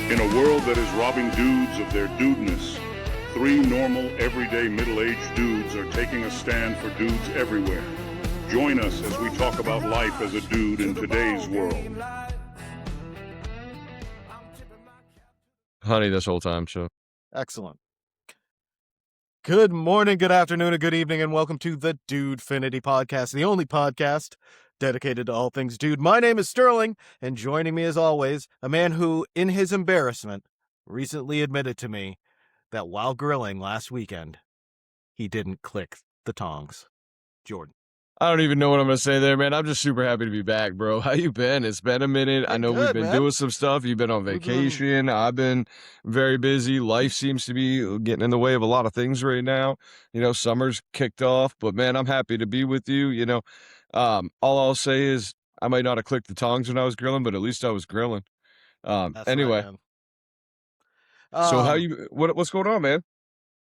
In a world that is robbing dudes of their dudeness, three normal, everyday, middle-aged dudes are taking a stand for dudes everywhere. Join us as we talk about life as a dude in today's world. Honey this whole time, so. Excellent. Good morning, good afternoon, and good evening, and welcome to the Dudefinity Podcast, the only podcast dedicated to all things dude. My name is Sterling, and joining me as always, a man who, in his embarrassment, recently admitted to me that while grilling last weekend, he didn't click the tongs. Jordan. I don't even know what I'm going to say there, man. I'm just super happy to be back, bro. How you been? It's been a minute. I know we've been doing some stuff. You've been on vacation. I've been very busy. Life seems to be getting in the way of a lot of things right now. You know, summer's kicked off, but man, I'm happy to be with you. You know, all I'll say is I might not have clicked the tongs when I was grilling, but at least I was grilling. Anyway. Right, So what's going on, man?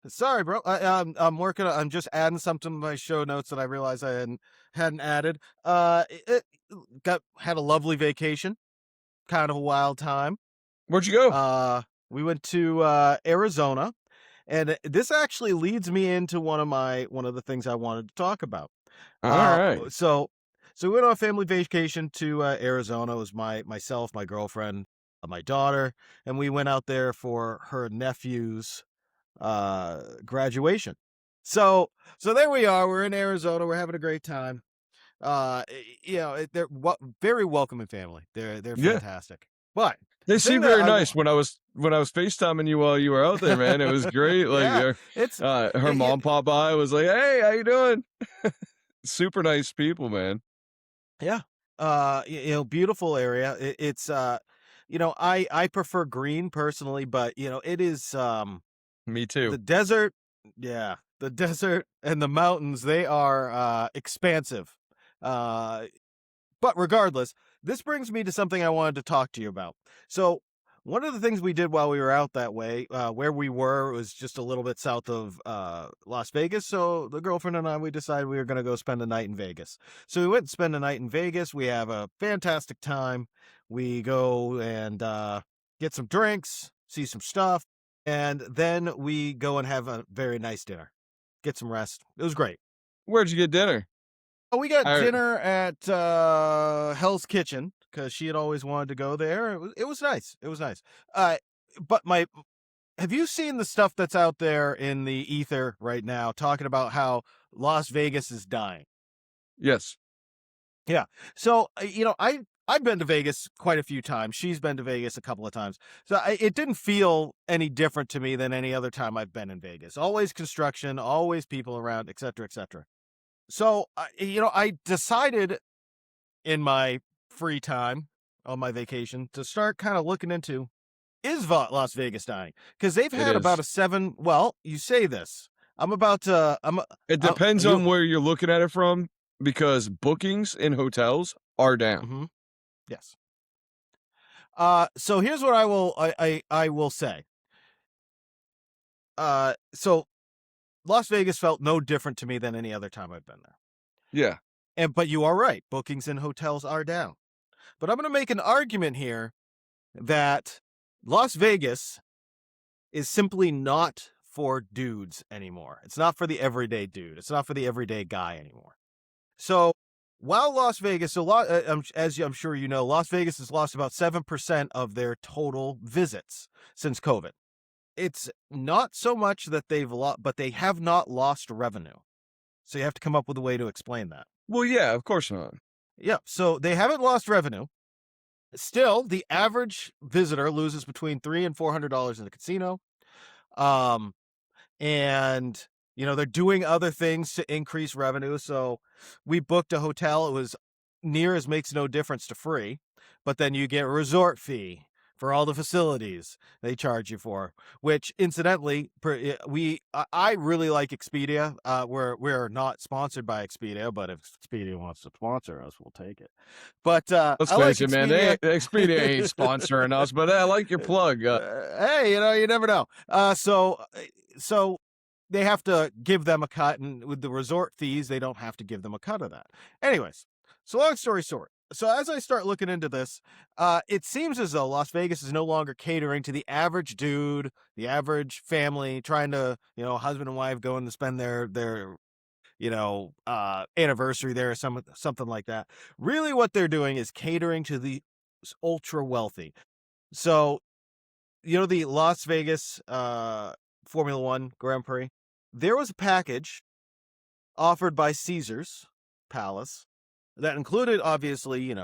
Sorry, bro. I'm working. I'm just adding something to my show notes that I realized I hadn't added. Had a lovely vacation, kind of a wild time. Where'd you go? We went to Arizona, and this actually leads me into one of the things I wanted to talk about. All right. So we went on a family vacation to Arizona. It was myself, my girlfriend, my daughter, and we went out there for her nephew's graduation. So there we are. We're in Arizona. We're having a great time. They're very welcoming family. They're fantastic. But they seem very nice. When I was FaceTiming you while you were out there, man, it was great. Like her mom popped by, was like, "Hey, how you doing?" Super nice people, man. Yeah. Beautiful area. It's I prefer green personally, but it is me too. The desert and the mountains, they are expansive. But regardless, this brings me to something I wanted to talk to you about. So one of the things we did while we were out that way, where we were was just a little bit south of Las Vegas. So the girlfriend and I, we decided we were going to go spend a night in Vegas. So we went and spend a night in Vegas. We have a fantastic time. We go and get some drinks, see some stuff. And then we go and have a very nice dinner, get some rest. It was great. Where'd you get dinner? Oh, we got dinner at Hell's Kitchen because she had always wanted to go there. It was nice. It was nice. But have you seen the stuff that's out there in the ether right now talking about how Las Vegas is dying? Yes. Yeah. So, I've been to Vegas quite a few times. She's been to Vegas a couple of times. So it didn't feel any different to me than any other time I've been in Vegas. Always construction, always people around, et cetera, et cetera. So, I decided in my free time on my vacation to start kind of looking into, is Las Vegas dying? Because they've had about you say this. It depends on where you're looking at it from, because bookings in hotels are down. Mm-hmm. Yes. So here's what I will say. So Las Vegas felt no different to me than any other time I've been there. Yeah. But you are right. Bookings in hotels are down. But I'm going to make an argument here that Las Vegas is simply not for dudes anymore. It's not for the everyday dude. It's not for the everyday guy anymore. So while Las Vegas, as I'm sure you know, Las Vegas has lost about 7% of their total visits since COVID. It's not so much that they've lost, but they have not lost revenue. So you have to come up with a way to explain that. Well, yeah, of course not. Yeah, so they haven't lost revenue. Still, the average visitor loses between $300 and $400 in the casino. And they're doing other things to increase revenue. So we booked a hotel. It was near as makes no difference to free, but then you get a resort fee for all the facilities they charge you for, which incidentally, I really like Expedia. We're not sponsored by Expedia, but if Expedia wants to sponsor us, we'll take it. But let's face it, man, Expedia ain't sponsoring us, but I like your plug. Hey, you never know. So they have to give them a cut, and with the resort fees, they don't have to give them a cut of that. Anyways, so long story short, So as I start looking into this, it seems as though Las Vegas is no longer catering to the average dude, the average family trying to, husband and wife going to spend their anniversary there or something like that. Really, what they're doing is catering to the ultra wealthy. So, the Las Vegas Formula One Grand Prix. There was a package offered by Caesar's Palace that included, obviously,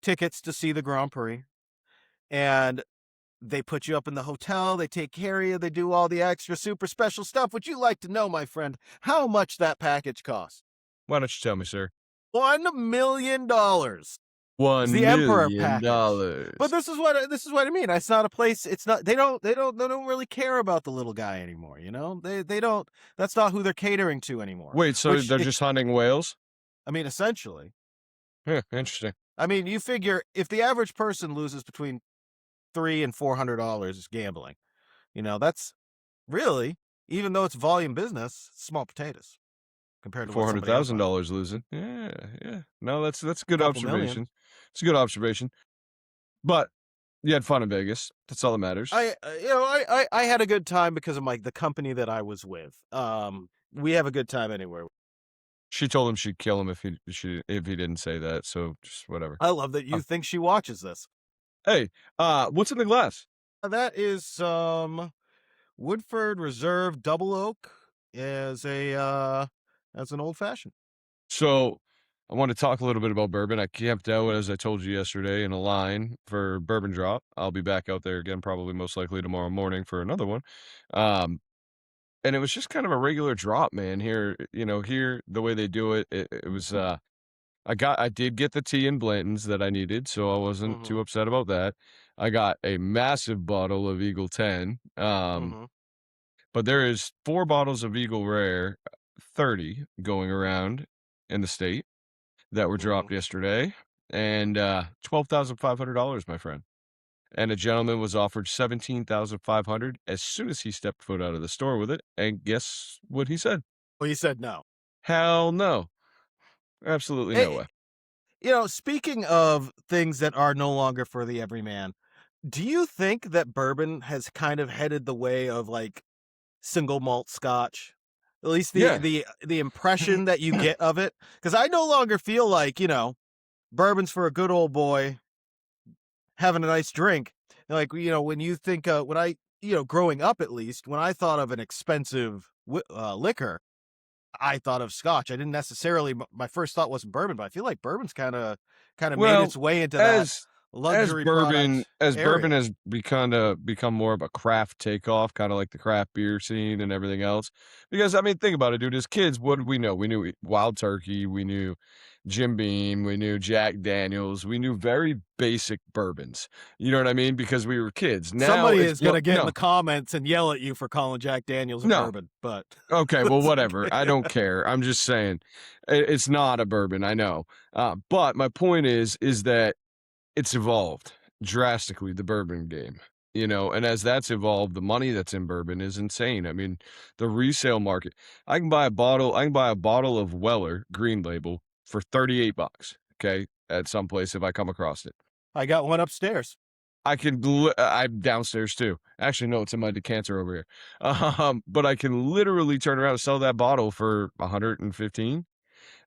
tickets to see the Grand Prix, and they put you up in the hotel, they take care of you, they do all the extra super special stuff. Would you like to know, my friend, how much that package cost? Why don't you tell me, sir? $1 million. It's $1 the Emperor million. package. But this is what I mean. It's not a place. It's not. They don't really care about the little guy anymore. They don't. That's not who they're catering to anymore. Wait, so they're just hunting whales? I mean, essentially. Yeah, interesting. I mean, you figure if the average person loses between $300 and $400 gambling, that's really, even though it's volume business, small potatoes compared to what somebody else might. $400,000 losing. Yeah, yeah. No, that's a good Couple observation. million. It's a good observation. But you had fun in Vegas. That's all that matters. I had a good time because of the company that I was with. We have a good time anywhere. She told him she'd kill him if he didn't say that. So just whatever. I love that you think she watches this. Hey, what's in the glass? That is some Woodford Reserve Double Oak as an old fashioned. So I want to talk a little bit about bourbon. I camped out, as I told you yesterday, in a line for bourbon drop. I'll be back out there again, probably most likely tomorrow morning for another one. And it was just kind of a regular drop, man. Here, here the way they do it, it was. I did get the tea and Blanton's that I needed, so I wasn't too upset about that. I got a massive bottle of Eagle 10. But there is 4 bottles of Eagle Rare 30 going around in the state that were dropped yesterday, and $12,500, my friend. And a gentleman was offered $17,500 as soon as he stepped foot out of the store with it. And guess what he said? Well, he said no. Hell no. Absolutely no way. Speaking of things that are no longer for the everyman, do you think that bourbon has kind of headed the way of single malt scotch? At least the impression that you get of it? Because I no longer feel like, bourbon's for a good old boy having a nice drink. When you think, when I, growing up at least, when I thought of an expensive liquor, I thought of scotch. I didn't necessarily, my first thought wasn't bourbon, but I feel like bourbon's kind of made its way into that luxury bourbon area. has become more of a craft takeoff, kind of like the craft beer scene and everything else. Because I mean, think about it, dude. As kids, what did we know? We knew Wild Turkey, we knew Jim Beam, we knew Jack Daniels, we knew very basic bourbons. You know what I mean? Because we were kids. Now somebody is gonna get in the comments and yell at you for calling Jack Daniels a bourbon. But okay, well, whatever. I don't care. I'm just saying, it's not a bourbon. I know, but my point is that it's evolved drastically, the bourbon game, and as that's evolved, the money that's in bourbon is insane. I mean, the resale market, I can buy a bottle of Weller Green Label for $38, okay, at some place if I come across it. I got one upstairs. I'm downstairs too. Actually, no, it's in my decanter over here. But I can literally turn around and sell that bottle for $115.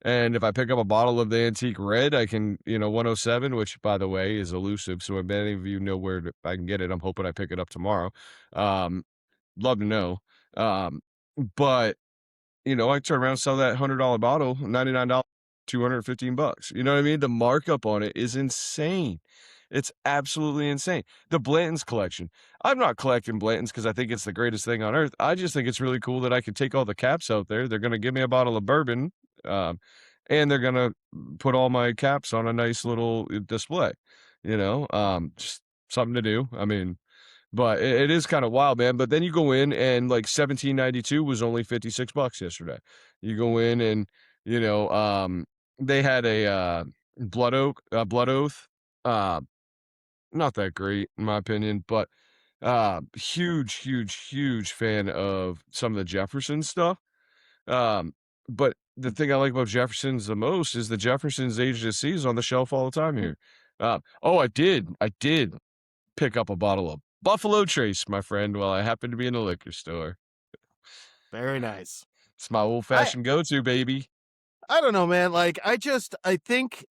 And if I pick up a bottle of the antique red, I can, 107, which by the way is elusive. So if any of you know where I can get it, I'm hoping I pick it up tomorrow. Love to know. But I turn around and sell that $100 bottle, $99, $215. You know what I mean? The markup on it is insane. It's absolutely insane. The Blanton's collection. I'm not collecting Blanton's because I think it's the greatest thing on earth. I just think it's really cool that I can take all the caps out there. They're going to give me a bottle of bourbon, and they're going to put all my caps on a nice little display. Just something to do. I mean, but it is kind of wild, man. But then you go in and 1792 was only $56 yesterday. You go in and they had a Blood Oath. Not that great in my opinion, but huge fan of some of the Jefferson stuff. But the thing I like about Jefferson's the most is the Jefferson's aged at sea is on the shelf all the time here. Oh, I did pick up a bottle of Buffalo Trace, my friend, while I happened to be in the liquor store. Very nice. It's my old I fashioned go to, baby. I don't know, man. Like I think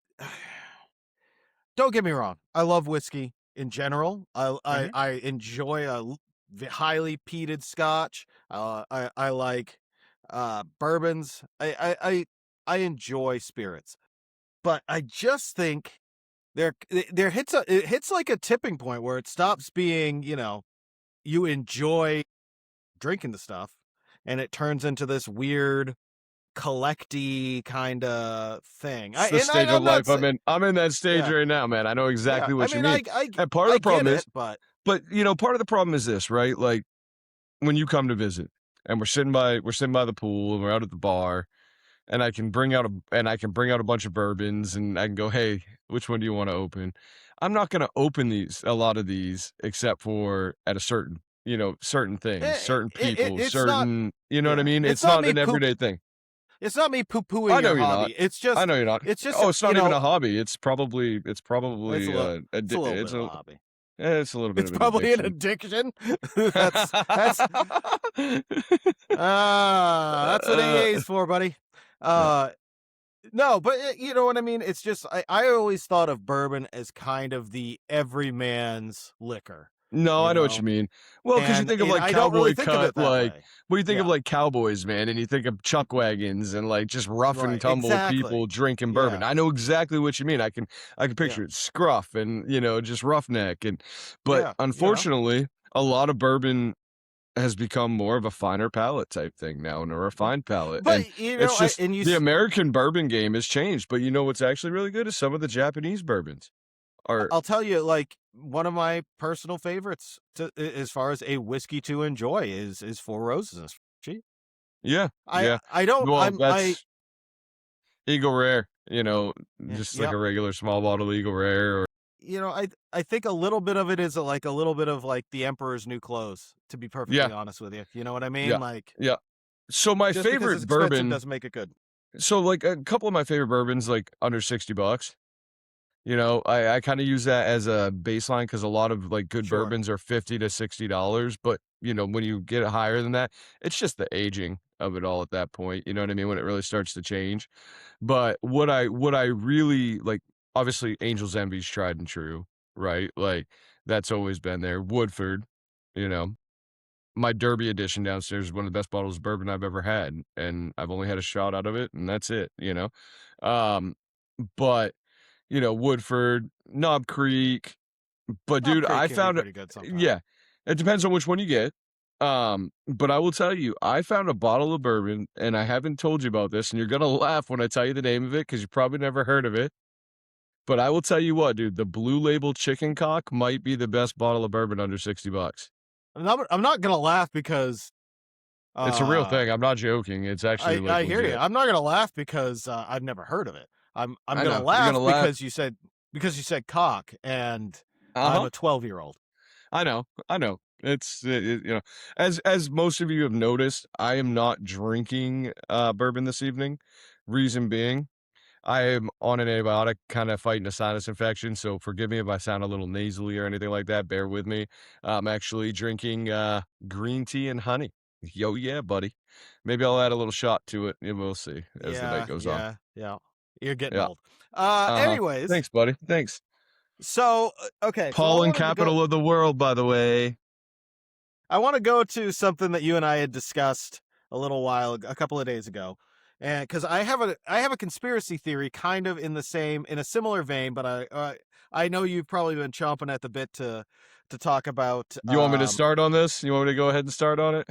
don't get me wrong. I love whiskey in general. Mhm. I enjoy highly peated scotch. I like bourbons. I enjoy spirits. But I just think it hits like a tipping point where it stops being, you enjoy drinking the stuff and it turns into this weird collecty kind of thing. It's the stage of I'm not life saying, I'm in that stage yeah, right now, man. I know yeah. exactly I what you mean, mean. And part of I the get problem is, it, but but part of the problem is this, right? Like when you come to visit and we're sitting by the pool and we're out at the bar and I can bring out a bunch of bourbons and I can go, "Hey, which one do you want to open?" I'm not going to open a lot of these except for at a certain, certain things, certain people, it's not. certain, you know what I Yeah, mean? it's It's not not me an poop. everyday thing. It's not me poo I pooing know your you're not. hobby. I know you're not. It's just Oh, it's not even a hobby. It's it's probably it's a little bit of a hobby. it's a little bit It's of an probably an addiction. addiction. That's that's what AA's for, buddy. Yeah. Uh, no, but you know what I mean. It's just I always thought of bourbon as kind of the everyman's liquor, No, you I know what you know, mean. Well, because you think of and like I don't really cowboy think of it cut, that like way. well, you think of Yeah, like cowboys, man, and you think of chuck wagons and like just rough and right, tumble exactly. people drinking bourbon. Yeah, I know exactly what you mean. I can yeah, picture it. Scruff and just roughneck but yeah. unfortunately, a lot of bourbon has become more of a finer palate type thing now and a refined palate. And But it's just and the American bourbon game has changed. But you know what's actually really good is some of the Japanese bourbons are I'll tell you, like one of my personal favorites as far as a whiskey to enjoy is Four Roses. Gee, yeah, yeah. I don't Well, I that's Eagle Rare, yeah, just like yep. a regular small bottle Eagle Rare or I think a little bit of it is like a little bit of like the Emperor's New Clothes, to be yeah, perfectly honest with you. You know what I mean? yeah, Like yeah. So my just because it's favorite expensive bourbon, doesn't make it good. so like a couple of my favorite bourbons, like under $60. I kind of use that as a baseline because a lot of like good Sure. bourbons are $50 to $60. But when you get it higher than that, it's just the aging of it all at that point. You know what I mean? When it really starts to change. But what I really like, obviously, Angel's Envy's tried and true, right? Like that's always been there. Woodford, you know, my Derby edition downstairs is one of the best bottles of bourbon I've ever had, and I've only had a shot out of it, and that's it. Um, but Woodford, Knob Creek, but Knob dude, Creek I can be found it. pretty good sometimes. Yeah, it depends on which one you get. But I will tell you, I found a bottle of bourbon, and I haven't told you about this, and you're gonna laugh when I tell you the name of it because you probably never heard of it. But I will tell you what, dude, the Blue Label Chicken Cock might be the best bottle of bourbon under $60. I'm not gonna laugh because It's a real uh thing. I'm not joking. It's actually like I hear you. legit. I'm not gonna laugh because I've never heard of it. I'm I gonna know you're gonna laugh laugh. because you said cock and Uh I'm huh. a 12-year-old. I know. I know. As most of you have noticed, I am not drinking bourbon this evening. Reason being, I am on an antibiotic, kind of fighting a sinus infection. So forgive me if I sound a little nasally or anything like that. Bear with me. I'm actually drinking green tea and honey. Yo, yeah, buddy. Maybe I'll add a little shot to it, and we'll see as the night Yeah, goes on. yeah, yeah. You're getting Yeah. old. Uh-huh. Anyways, Thanks, buddy. Thanks. so okay, so Pollen capital of the world, by the way. I want to go to something that you and I had discussed a couple of days ago. And because I have a conspiracy theory kind of in a similar vein, but I know you've probably been chomping at the bit to talk about You want me to start on this? You want me to go ahead and start on it?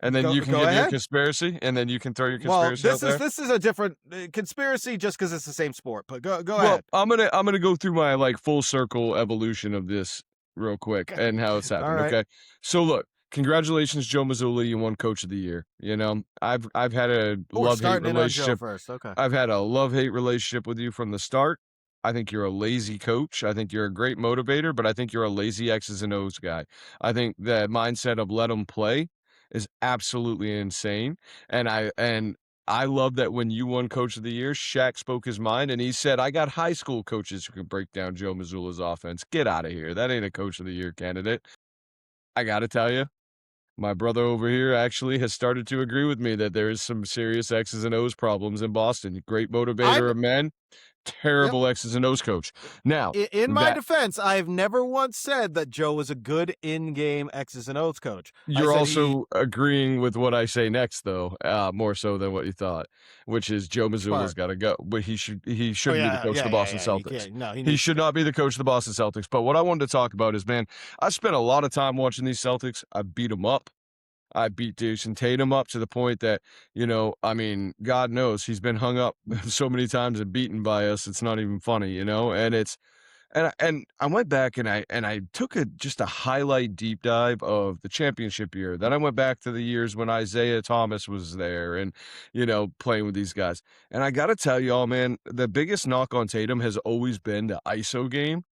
And then you can go give your ahead. conspiracy, and then you can throw your Well, conspiracy out there. this is a different conspiracy just because it's the same sport. But go Well, ahead. I'm gonna go through my like full circle evolution of this real quick Okay. and how it's All happened. right. Okay, so look, congratulations, Joe Mazzulla, you won Coach of the Year. I've had a Oh, we're love-hate starting in on Joe relationship. first. Okay. I've had a love-hate relationship with you from the start. I think you're a lazy coach. I think you're a great motivator, but I think you're a lazy X's and O's guy. I think that mindset of let them play is absolutely insane. And I love that when you won Coach of the Year, Shaq spoke his mind, and he said, "I got high school coaches who can break down Joe Mazzulla's offense. Get out of here. That ain't a Coach of the Year candidate." I gotta tell you, my brother over here actually has started to agree with me that there is some serious X's and O's problems in Boston. Great motivator I'm of men, yep. terrible X's and O's coach. Now, In my that defense, I've never once said that Joe was a good in-game X's and O's coach. I you're said he also agreeing with what I say next, though, more so than what you thought, which is Joe which Mazzulla's part? got to go. But he Oh shouldn't be the coach of the Boston yeah. He Celtics. can't. No, he He needs to should go. not be the coach of the Boston Celtics. But what I wanted to talk about is, man, I spent a lot of time watching these Celtics. I beat them up. I beat Jason Tatum up to the point that, I mean, God knows he's been hung up so many times and beaten by us. It's not even funny, and I went back and I took just a highlight deep dive of the championship year. Then I went back to the years when Isaiah Thomas was there and, playing with these guys. And I got to tell y'all, man, the biggest knock on Tatum has always been the ISO game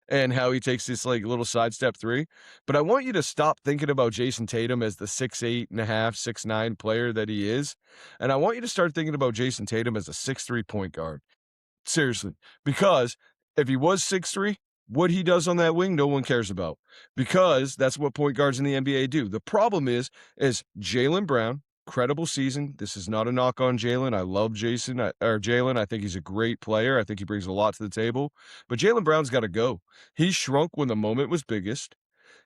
and how he takes this like little sidestep three. But I want you to stop thinking about Jason Tatum as the 6'8.5", 6'9" player that he is. And I want you to start thinking about Jason Tatum as a 6'3" point guard. Seriously, because if he was 6'3", what he does on that wing, no one cares about, because that's what point guards in the NBA do. The problem is Jaylen Brown, credible season. This is not a knock on Jaylen. I love Jaylen. I think he's a great player. I think he brings a lot to the table. But Jaylen Brown's got to go. He shrunk when the moment was biggest.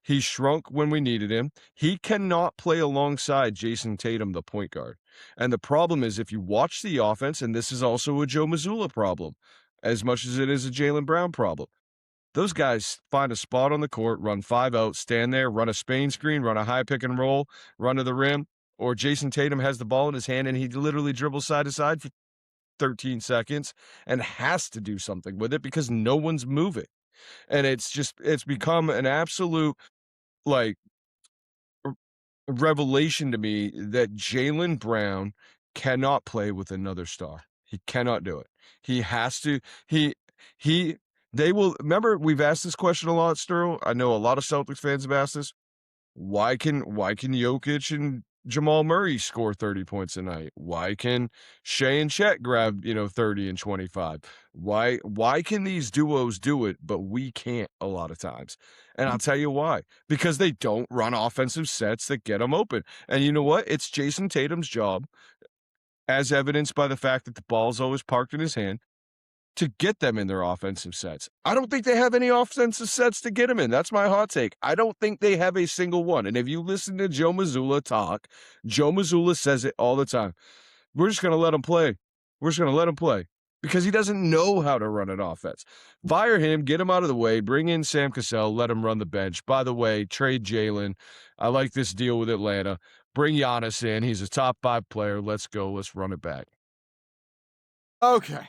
He shrunk when we needed him. He cannot play alongside Jason Tatum, the point guard. And the problem is, if you watch the offense, and this is also a Joe Mazzulla problem, as much as it is a Jaylen Brown problem, those guys find a spot on the court, run 5 out, stand there, run a Spain screen, run a high pick and roll, run to the rim, or Jason Tatum has the ball in his hand and he literally dribbles side to side for 13 seconds and has to do something with it because no one's moving. And it's become an absolute, like, revelation to me that Jaylen Brown cannot play with another star. He cannot do it. He has to. He. They will. Remember, we've asked this question a lot, Sterl. I know a lot of Celtics fans have asked this. Why can Jokic and Jamal Murray score 30 points a night? Why can Shea and Chet grab 30 and 25? Why can these duos do it, but we can't a lot of times? And I'll tell you why. Because they don't run offensive sets that get them open. And you know what? It's Jason Tatum's job, as evidenced by the fact that the ball's always parked in his hand, to get them in their offensive sets. I don't think they have any offensive sets to get them in. That's my hot take. I don't think they have a single one. And if you listen to Joe Mazzulla talk, Joe Mazzulla says it all the time. We're just going to let him play. We're just going to let him play because he doesn't know how to run an offense. Fire him, get him out of the way, bring in Sam Cassell, let him run the bench. By the way, trade Jaylen. I like this deal with Atlanta. Bring Giannis in. He's a top 5 player. Let's go. Let's run it back. Okay.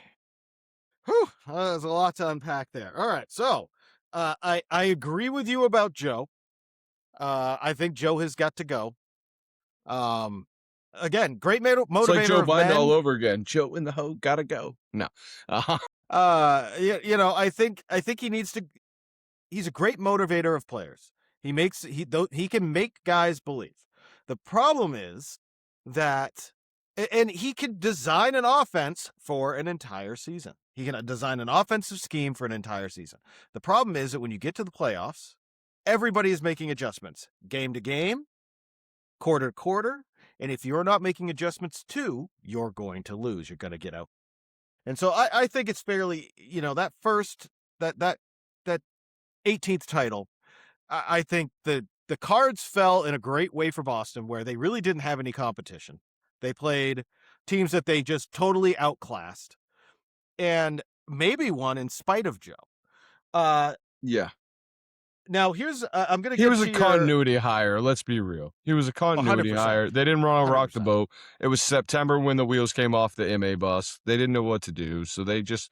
Whew, there's a lot to unpack there. All right, so I agree with you about Joe. I think Joe has got to go. Again, great motivator. It's like Joe of Biden men. all over again. Joe in the hoe, gotta go. No. I think he needs to. He's a great motivator of players. He can make guys believe. The problem is that, and he can design an offense for an entire season. He can design an offensive scheme for an entire season. The problem is that when you get to the playoffs, everybody is making adjustments game to game, quarter to quarter. And if you're not making adjustments too, you're going to lose. You're going to get out. And so I think it's fairly, that 18th title, I think the cards fell in a great way for Boston, where they really didn't have any competition. They played teams that they just totally outclassed and maybe won in spite of Joe. Yeah. Now here's I'm going to He was a continuity hire. Let's be real. He was a continuity 100%. hire. They didn't want to rock the 100%. boat. It was September when the wheels came off the MA bus. They didn't know what to do, so they just,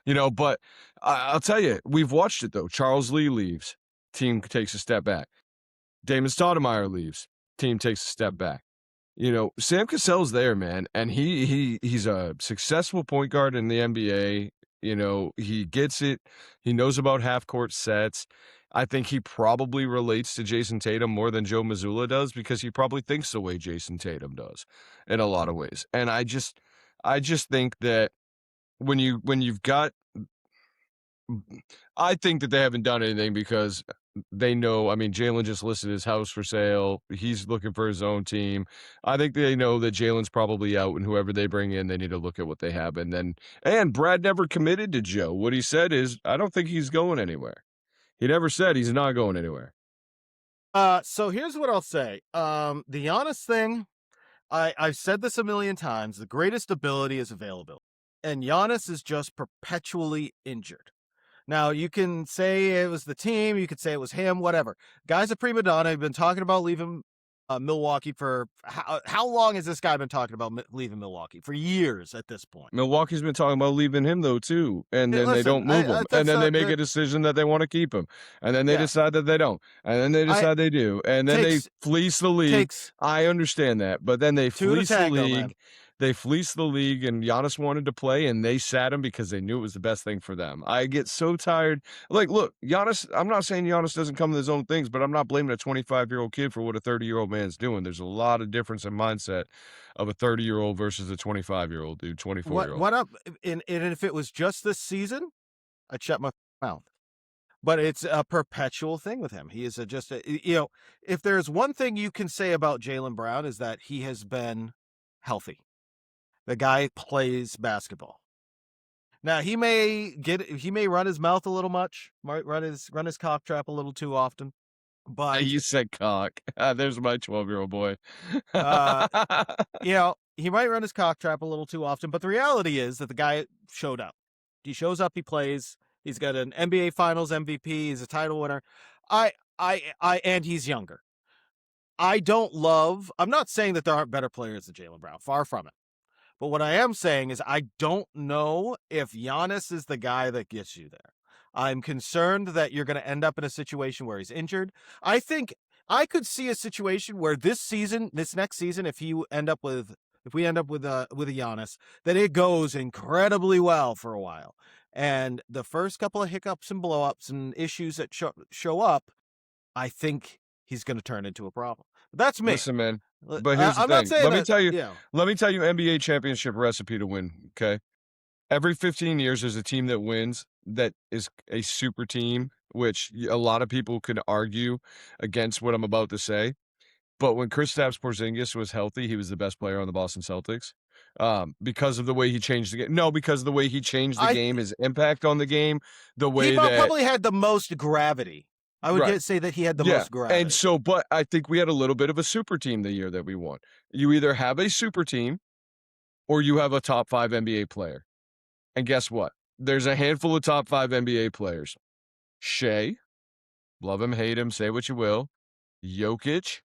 but I'll tell you, we've watched it though. Charles Lee leaves. Team takes a step back. Damon Stoudemire leaves. Team takes a step back. Sam Cassell's there, man, and he's a successful point guard in the NBA. He gets it. He knows about half-court sets. I think he probably relates to Jason Tatum more than Joe Mazzulla does because he probably thinks the way Jason Tatum does in a lot of ways. And I just think that when you've got I think that they haven't done anything because they know. I mean, Jalen just listed his house for sale. He's looking for his own team. I think they know that Jalen's probably out, and whoever they bring in, they need to look at what they have. And Brad never committed to Joe. What he said is, I don't think he's going anywhere. He never said he's not going anywhere. So here's what I'll say. The Giannis thing, I've said this a million times. The greatest ability is availability. And Giannis is just perpetually injured. Now, you can say it was the team, you could say it was him, whatever. Guy's a prima donna. I've been talking about leaving Milwaukee for how long has this guy been talking about leaving Milwaukee? For years at this point. Milwaukee's been talking about leaving him, though, too. And then they don't move him. And then they make a decision that they want to keep him. And then they decide that they don't. And then they decide they do. And then they fleece the league. I understand that. But then they fleece the league. They fleeced the league, and Giannis wanted to play, and they sat him because they knew it was the best thing for them. I get so tired. Like, look, Giannis, I'm not saying Giannis doesn't come to his own things, but I'm not blaming a 25-year-old kid for what a 30-year-old man's doing. There's a lot of difference in mindset of a 30-year-old versus a 25-year-old dude, 24-year-old. What up? And if it was just this season, I'd shut my mouth. But it's a perpetual thing with him. He is if there's one thing you can say about Jaylen Brown is that he has been healthy. The guy plays basketball. Now he may run his mouth a little much, might run his cock trap a little too often. But you said cock. There's my 12-year-old boy. He might run his cock trap a little too often, but the reality is that the guy showed up. He shows up, he plays. He's got an NBA Finals MVP, he's a title winner. And he's younger. I'm not saying that there aren't better players than Jaylen Brown, far from it. But what I am saying is I don't know if Giannis is the guy that gets you there. I'm concerned that you're going to end up in a situation where he's injured. I think I could see a situation where this next season, if we end up with a Giannis, that it goes incredibly well for a while. And the first couple of hiccups and blowups and issues that show up, I think he's going to turn into a problem. That's me. Listen, man. But here's the thing. Let me tell you NBA championship recipe to win, okay? Every 15 years, there's a team that wins that is a super team, which a lot of people could argue against what I'm about to say. But when Kristaps Porzingis was healthy, he was the best player on the Boston Celtics because of the way he changed the game. No, because of the way he changed the game, his impact on the game, the way he probably had the most gravity. I would say that he had the most gravity. And so, but I think we had a little bit of a super team the year that we won. You either have a super team or you have a top 5 NBA player. And guess what? There's a handful of top 5 NBA players. Shea, love him, hate him, say what you will. Jokic,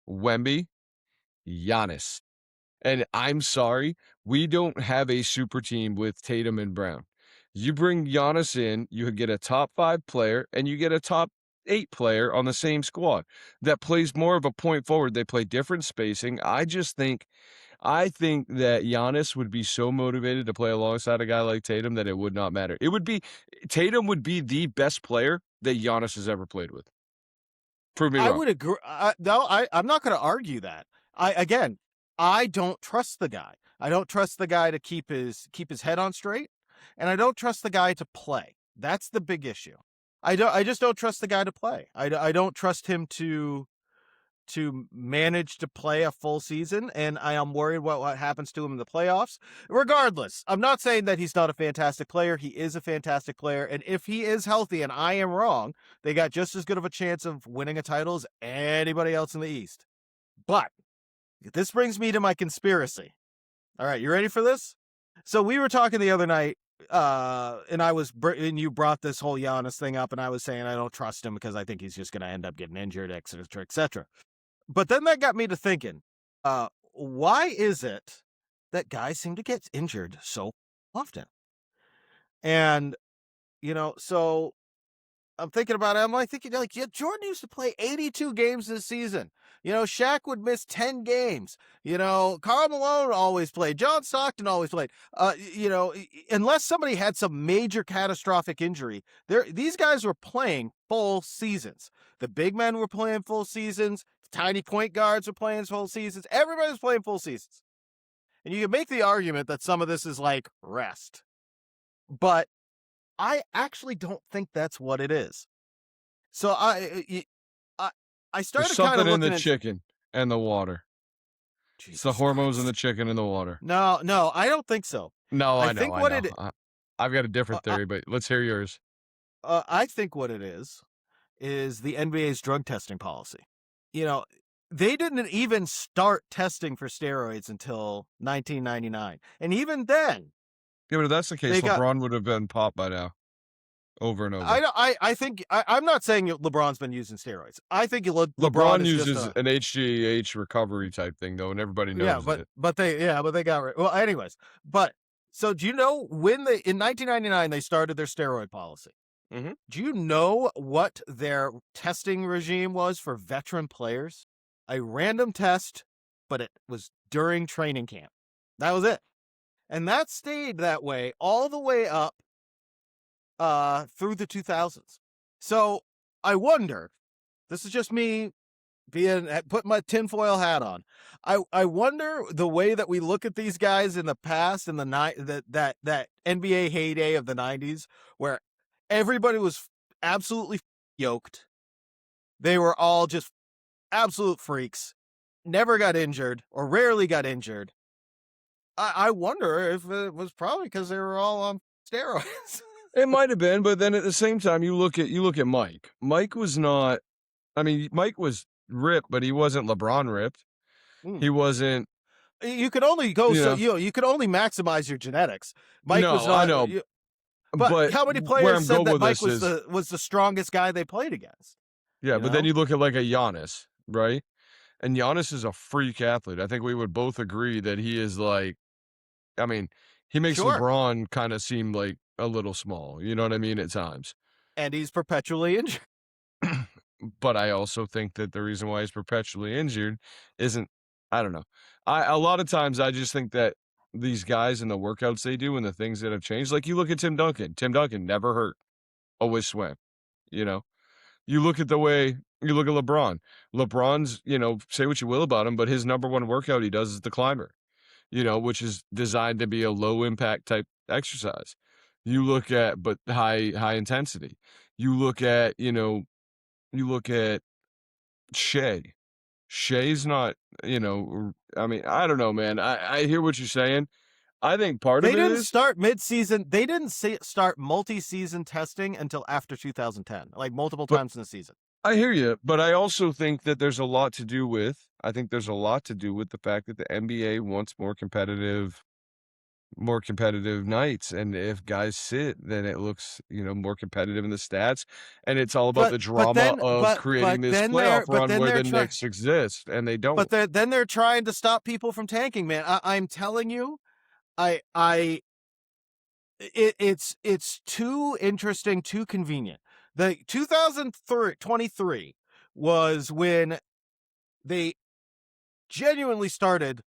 Wemby, Giannis. And I'm sorry, we don't have a super team with Tatum and Brown. You bring Giannis in, you get a top 5 player, and you get a top 8 player on the same squad that plays more of a point forward. They play different spacing. I think that Giannis would be so motivated to play alongside a guy like Tatum that it would not matter. Tatum would be the best player that Giannis has ever played with. Prove me wrong. I would agree. I'm not going to argue that. I don't trust the guy. I don't trust the guy to keep his head on straight, and I don't trust the guy to play. That's the big issue. I just don't trust the guy to play. I don't trust him to manage to play a full season, and I am worried what happens to him in the playoffs. Regardless, I'm not saying that he's not a fantastic player. He is a fantastic player, and if he is healthy and I am wrong, they got just as good of a chance of winning a title as anybody else in the East. But this brings me to my conspiracy. All right, you ready for this? So we were talking the other night, and you brought this whole Giannis thing up, and I was saying I don't trust him because I think he's just going to end up getting injured, et cetera, et cetera. But then that got me to thinking, why is it that guys seem to get injured so often? And, so I'm thinking about it. I'm like thinking like, yeah, Jordan used to play 82 games this season. Shaq would miss 10 games. Karl Malone always played. John Stockton always played. Unless somebody had some major catastrophic injury, these guys were playing full seasons. The big men were playing full seasons. The tiny point guards were playing full seasons. Everybody was playing full seasons. And you can make the argument that some of this is like rest. But I actually don't think that's what it is. So I There's started kind of something in looking the at chicken and the water. It's the Jesus hormones in the Christ. chicken and the water. No, I don't think so. No, I I know, think I what know. it I've got a uh, different uh, theory, but let's hear yours. I think what it is the NBA's drug testing policy. You know, they didn't even start testing for steroids until 1999, and even then Yeah, but if that's the case, they got. LeBron would have been popped by now, over and over. I think I'm not saying LeBron's been using steroids. I think LeBron LeBron is uses just a an HGH recovery type thing though, and everybody yeah, knows it. but they got rid. Well, anyways, but so do you know when they in 1999 they started their steroid policy? Mm-hmm. Do you know what their testing regime was for veteran players? A random test, but it was during training camp. That was it. And that stayed that way all the way up through the 2000s. So I wonder, this is just me putting my tinfoil hat on. I wonder the way that we look at these guys in the past in the that NBA heyday of the 90s where everybody was absolutely yoked. They were all just absolute freaks, never got injured or rarely got injured. I wonder if it was probably because they were all on steroids. It might have been, but then at the same time, you look at Mike. Mike was not. I mean, Mike was ripped, but he wasn't LeBron ripped. He wasn't. You could only go You so know, you could only maximize your genetics. Mike was no, I not. know, But but how many where players I'm said going that with Mike this is, was the strongest guy they played against? yeah. You But then know, you look at like a Giannis, right? And Giannis is a freak athlete. I think we would both agree that he is like. I mean, he makes sure. LeBron kind of seem like a little small. You know what I mean? At times. And he's perpetually injured. But I also think that the reason why he's perpetually injured isn't. I don't know. A lot of times I just think that these guys and the workouts they do and the things that have changed. Like you look at Tim Duncan. Tim Duncan never hurt, always swam. You know. You look at the way you look at LeBron. LeBron's, say what you will about him, but his number one workout he does is the climber. Which is designed to be a low impact type exercise. You look at, but high intensity. You look at Shea. Shea's not, I mean, I don't know, man. I hear what you're saying. I think part They of it didn't is, start mid-season. They didn't start multi-season testing until after 2010, like multiple but times in the season. I hear you, but I also think that there's a lot to do with, I think there's a lot to do with the fact that the NBA wants more competitive nights. And if guys sit, then it looks, more competitive in the stats. And it's all about the drama of creating this playoff run where the Knicks exist, and they don't. But then they're trying to stop people from tanking, man. I'm telling you, it's too interesting, too convenient. The 2023 was when they genuinely started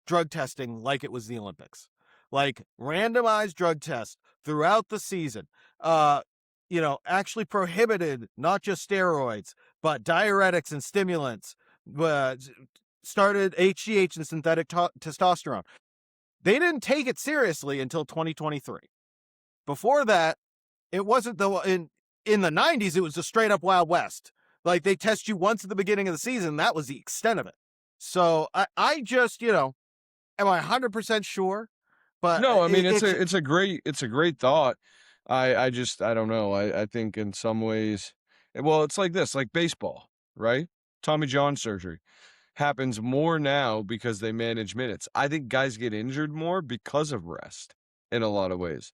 drug testing like it was the Olympics. Like randomized drug tests throughout the season. Actually prohibited not just steroids, but diuretics and stimulants. Started HGH and synthetic testosterone. They didn't take it seriously until 2023. Before that, it wasn't in the 90s, it was a straight up Wild West. Like they test you once at the beginning of the season, that was the extent of it. So I just, am I 100% sure? But no, I mean it's a great thought. I don't know. I think in some ways, well, it's like this, like baseball, right? Tommy John surgery happens more now because they manage minutes. I think guys get injured more because of rest in a lot of ways.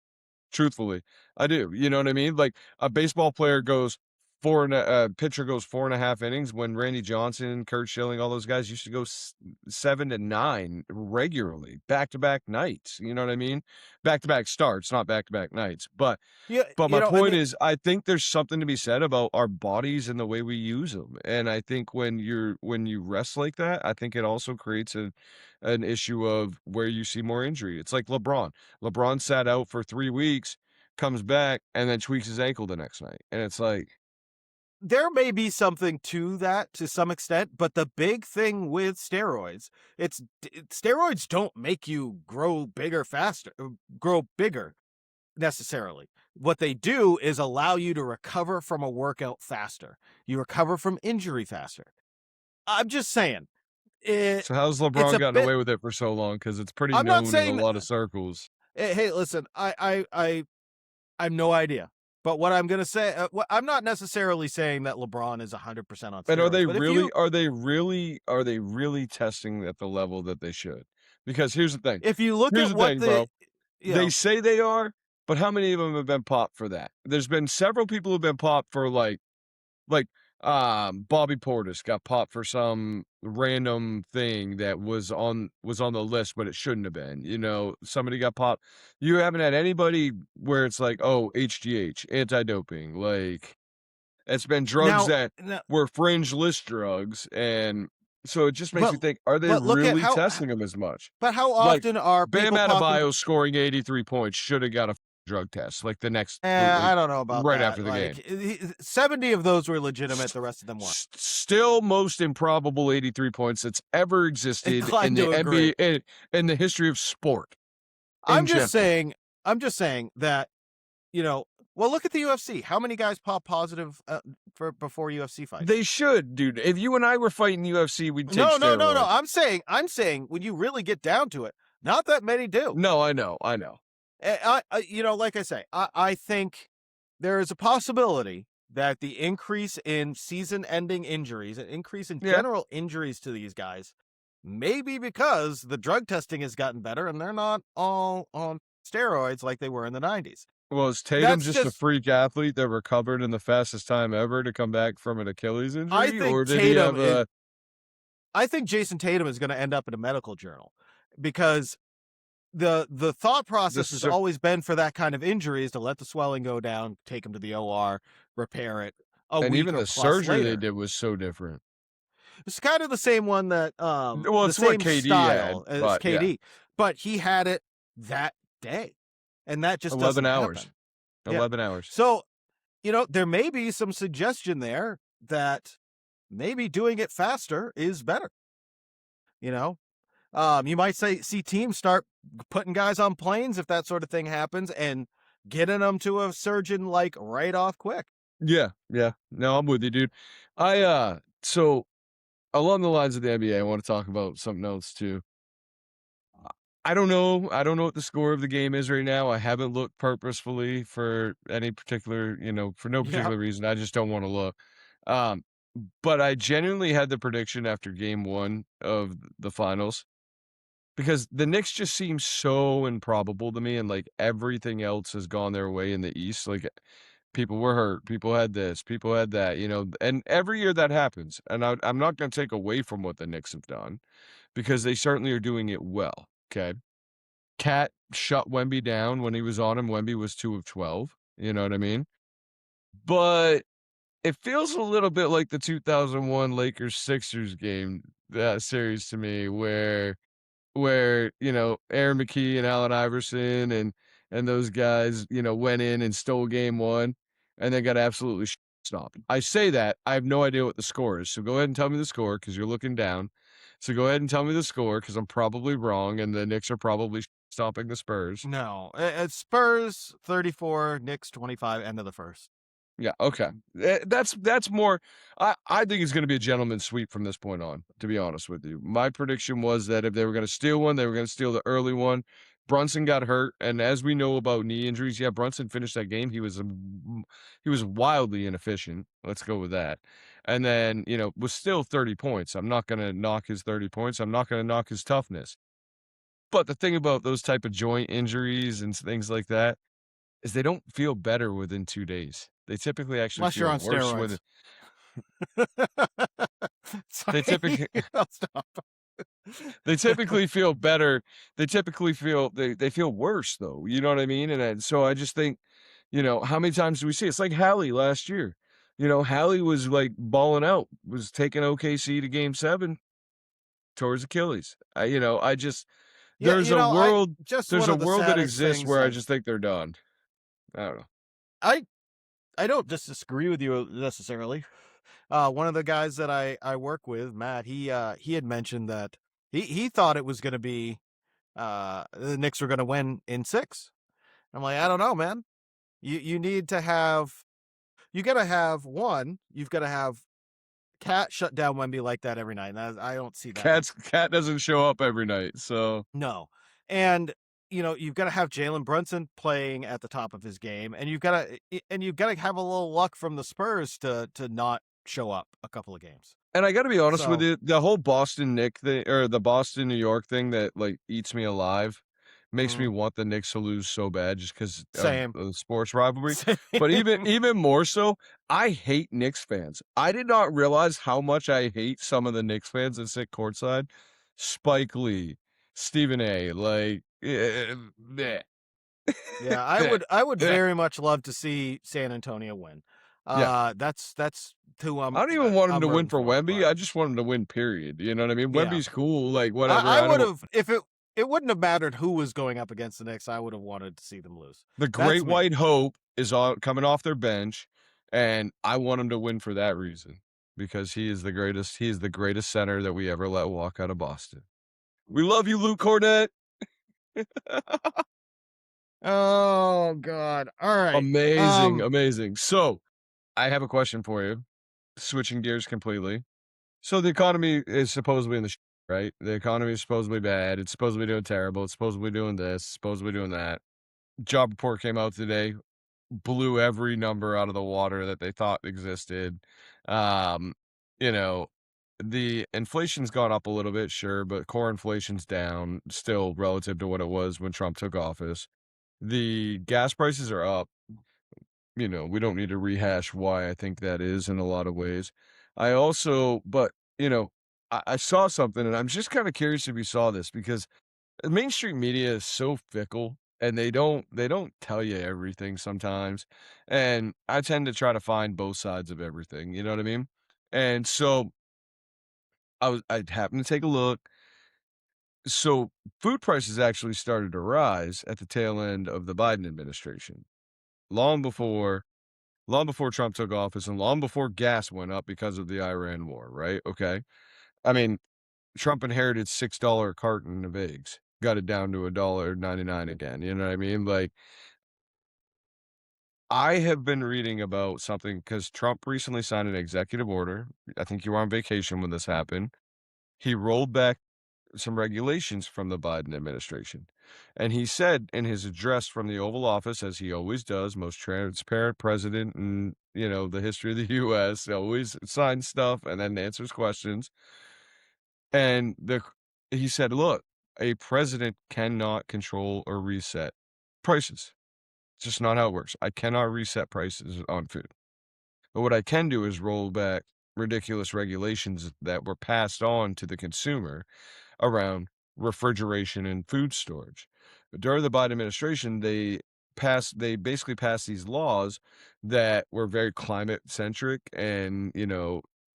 Truthfully, I do. You know what I mean? Like a baseball player goes pitcher goes 4.5 innings when Randy Johnson, Kurt Schilling, all those guys used to go 7 to 9 regularly, back-to-back nights, you know what I mean? Back-to-back starts, not back-to-back nights, Yeah, but you my know, and point is, I think there's something to be said about our bodies and the way we use them, and I think when you rest like that, I think it also creates an issue of where you see more injury. It's like LeBron. LeBron sat out for 3 weeks, comes back, and then tweaks his ankle the next night, and it's like there may be something to that to some extent, but the big thing with steroids, steroids don't make you grow bigger faster, grow bigger necessarily. What they do is allow you to recover from a workout faster. You recover from injury faster. I'm just saying, it, so how's it's LeBron a gotten bit. away with it for so long? Because it's pretty I'm not known in a saying. lot of circles. Hey, listen, I have no idea. But what I'm gonna say, I'm not necessarily saying that LeBron is 100% on And are steroids. they But if really you are they really testing at the level that they should? Because here's the thing. look Here's at the what thing, bro. you They know, say they are, but how many of them have been popped for that? There's been several people who've been popped for like Bobby Portis got popped for some random thing that was on the list, but it shouldn't have been. You know, somebody got popped. You haven't had anybody where it's like, oh, HGH, anti-doping, like it's been drugs now, that were fringe list drugs, and so it just makes but me think, are they look at really testing them as much? but how Like, often are Bam people popping? Adebayo scoring 83 points should have got a drug test, like, the next like, I don't know about right that. after the Like game. 70 of those were legitimate. The rest of them weren't. Still most improbable 83 points that's ever existed in Inclined the to agree. NBA in the history of sport in I'm just general. saying. I'm just saying that well, look at the UFC. How many guys pop positive for before UFC fights? They should, dude. If you and I were fighting UFC, we'd take No, no, no, no. steroids. I'm saying when you really get down to it, not that many do. No, I know. Like I say, I think there is a possibility that the increase in season-ending injuries, an increase in Yeah. general injuries to these guys, may be because the drug testing has gotten better and they're not all on steroids like they were in the 90s. Well, is Tatum That's just a just, freak athlete that recovered in the fastest time ever to come back from an Achilles I injury, think or did he have a I think Jason Tatum is going to end up in a medical journal because the thought the process has cer always been for that kind of injury is to let the swelling go down, take him to the OR, repair it a and week even or the plus surgery they later. did was so different. It's kind of the same one that Well, the it's what same KD had, style as but yeah, KD, but he had it that day, and that just 11 doesn't hours. happen. Yeah. 11 hours. So, there may be some suggestion there that maybe doing it faster is better. You know, you might see teams start putting guys on planes if that sort of thing happens and getting them to a surgeon like right off quick. Yeah, yeah. No, I'm with you, dude. So along the lines of the NBA, I want to talk about something else too. I don't know. I don't know what the score of the game is right now. I haven't looked purposefully for any particular, for no Yeah. particular reason. I just don't want to look. Um, but I genuinely had the prediction after game one of the finals because the Knicks just seem so improbable to me, and like everything else has gone their way in the East. Like people were hurt, people had this, people had that, and every year that happens. And I'm not going to take away from what the Knicks have done because they certainly are doing it well. Okay. Cat shut Wemby down when he was on him. Wemby was 2 of 12. You know what I mean? But it feels a little bit like the 2001 Lakers Sixers game, that series to me, where Aaron McKee and Allen Iverson and those guys went in and stole game one and then got absolutely stomped. I say that I have no idea what the score is, so go ahead and tell me the score because you're looking down. So go ahead and tell me the score because I'm probably wrong and the Knicks are probably stomping the Spurs. No, it's Spurs 34, Knicks 25, end of the first. Yeah, okay. That's more I think it's gonna be a gentleman's sweep from this point on, to be honest with you. My prediction was that if they were gonna steal one, they were gonna steal the early one. Brunson got hurt, and as we know about knee injuries, yeah, Brunson finished that game. He was wildly inefficient. Let's go with that. And then, was still 30 points. I'm not gonna knock his 30 points. I'm not gonna knock his toughness. But the thing about those type of joint injuries and things like that is they don't feel better within 2 days. They typically actually Unless you're feel on worse when steroids. they Sorry. typically I'll stop. they typically feel better. They typically feel they feel worse though. You know what I mean? So I just think, how many times do we see? It's like Hallie last year. Hallie was like balling out, was taking OKC to game 7 towards Achilles. I just Yeah, there's a I world just there's one a of the world that saddest exists things where I I've just think they're done. I don't know. I I don't disagree with you necessarily. One of the guys that I work with, Matt, he had mentioned that he thought it was going to be the Knicks were going to win in 6. I'm like, I don't know, man. You need to have you got to have one. You've got to have Cat shut down Wemby like that every night, and I don't see that happening. Cat doesn't show up every night, so No, and you've got to have Jalen Brunson playing at the top of his game, and you've got to have a little luck from the Spurs to not show up a couple of games. And I got to be honest with So you, the whole Boston Nick thing or the Boston New York thing that like eats me alive makes me mhm, want the Knicks to lose so bad just because of same, the sports rivalry. same. But even more so, I hate Knicks fans. I did not realize how much I hate some of the Knicks fans that sit courtside. Spike Lee, Stephen A. Like, bleh, Yeah, bleh, I would bleh. very much love to see San Antonio win. Yeah. That's who I don't even want him I'm to win rooting for for. Wemby. But I just want him to win, period. You know what I mean? yeah, Wemby's cool, like whatever. I I would don't. have if it wouldn't have mattered who was going up against the Knicks. I would have wanted to see them lose. The That's Great me. White Hope is coming off their bench, and I want him to win for that reason because he is the greatest. He is the greatest center that we ever let walk out of Boston. We love you, Luke Cornett. Oh God! All right. Amazing, amazing. So I have a question for you. Switching gears completely. So the economy is supposedly in the right? The economy is supposedly bad. It's supposed to be doing terrible. It's supposed to be doing this. It's supposed to be doing that. Job report came out today, blew every number out of the water that they thought existed. Um, you know, the inflation's gone up a little bit, sure, but core inflation's down still relative to what it was when Trump took office. The gas prices are up. We don't need to rehash why I think that is in a lot of ways. But, I saw something and I'm just kind of curious if you saw this because the mainstream media is so fickle and they don't tell you everything sometimes. And I tend to try to find both sides of everything, you know what I mean? And so I happened to take a look. So food prices actually started to rise at the tail end of the Biden administration. Long before long before Trump took office and long before gas went up because of the Iran war, right? Okay. I mean, Trump inherited $6 carton of eggs, got it down to $1.99 again. You know what I mean? Like, I have been reading about something because Trump recently signed an executive order. I think you were on vacation when this happened. He rolled back some regulations from the Biden administration. And he said in his address from the Oval Office, as he always does, most transparent president in, the history of the US, always signs stuff and then answers questions. And he said, look, a president cannot control or reset prices. It's just not how it works. I cannot reset prices on food. But what I can do is roll back ridiculous regulations that were passed on to the consumer around refrigeration and food storage. But during the Biden administration, they basically passed these laws that were very climate centric and,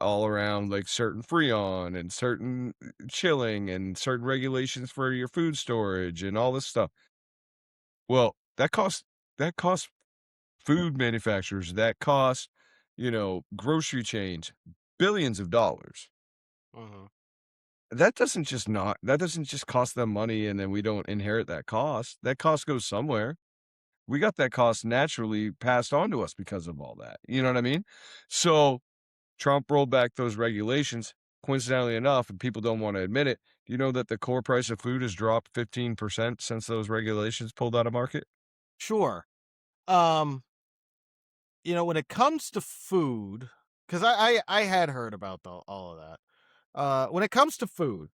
all around like certain freon and certain chilling and certain regulations for your food storage and all this stuff. Well, that costs food manufacturers, that costs, grocery chains billions of dollars. Mhm. That doesn't just cost them money and then we don't inherit that cost. That cost goes somewhere. We got that cost naturally passed on to us because of all that. You know what I mean? So Trump rolled back those regulations. Coincidentally enough, and people don't want to admit it, do you know that the core price of food has dropped 15% since those regulations pulled out of market? Sure. Um, when it comes to food, because I had heard about all of that. When it comes to food,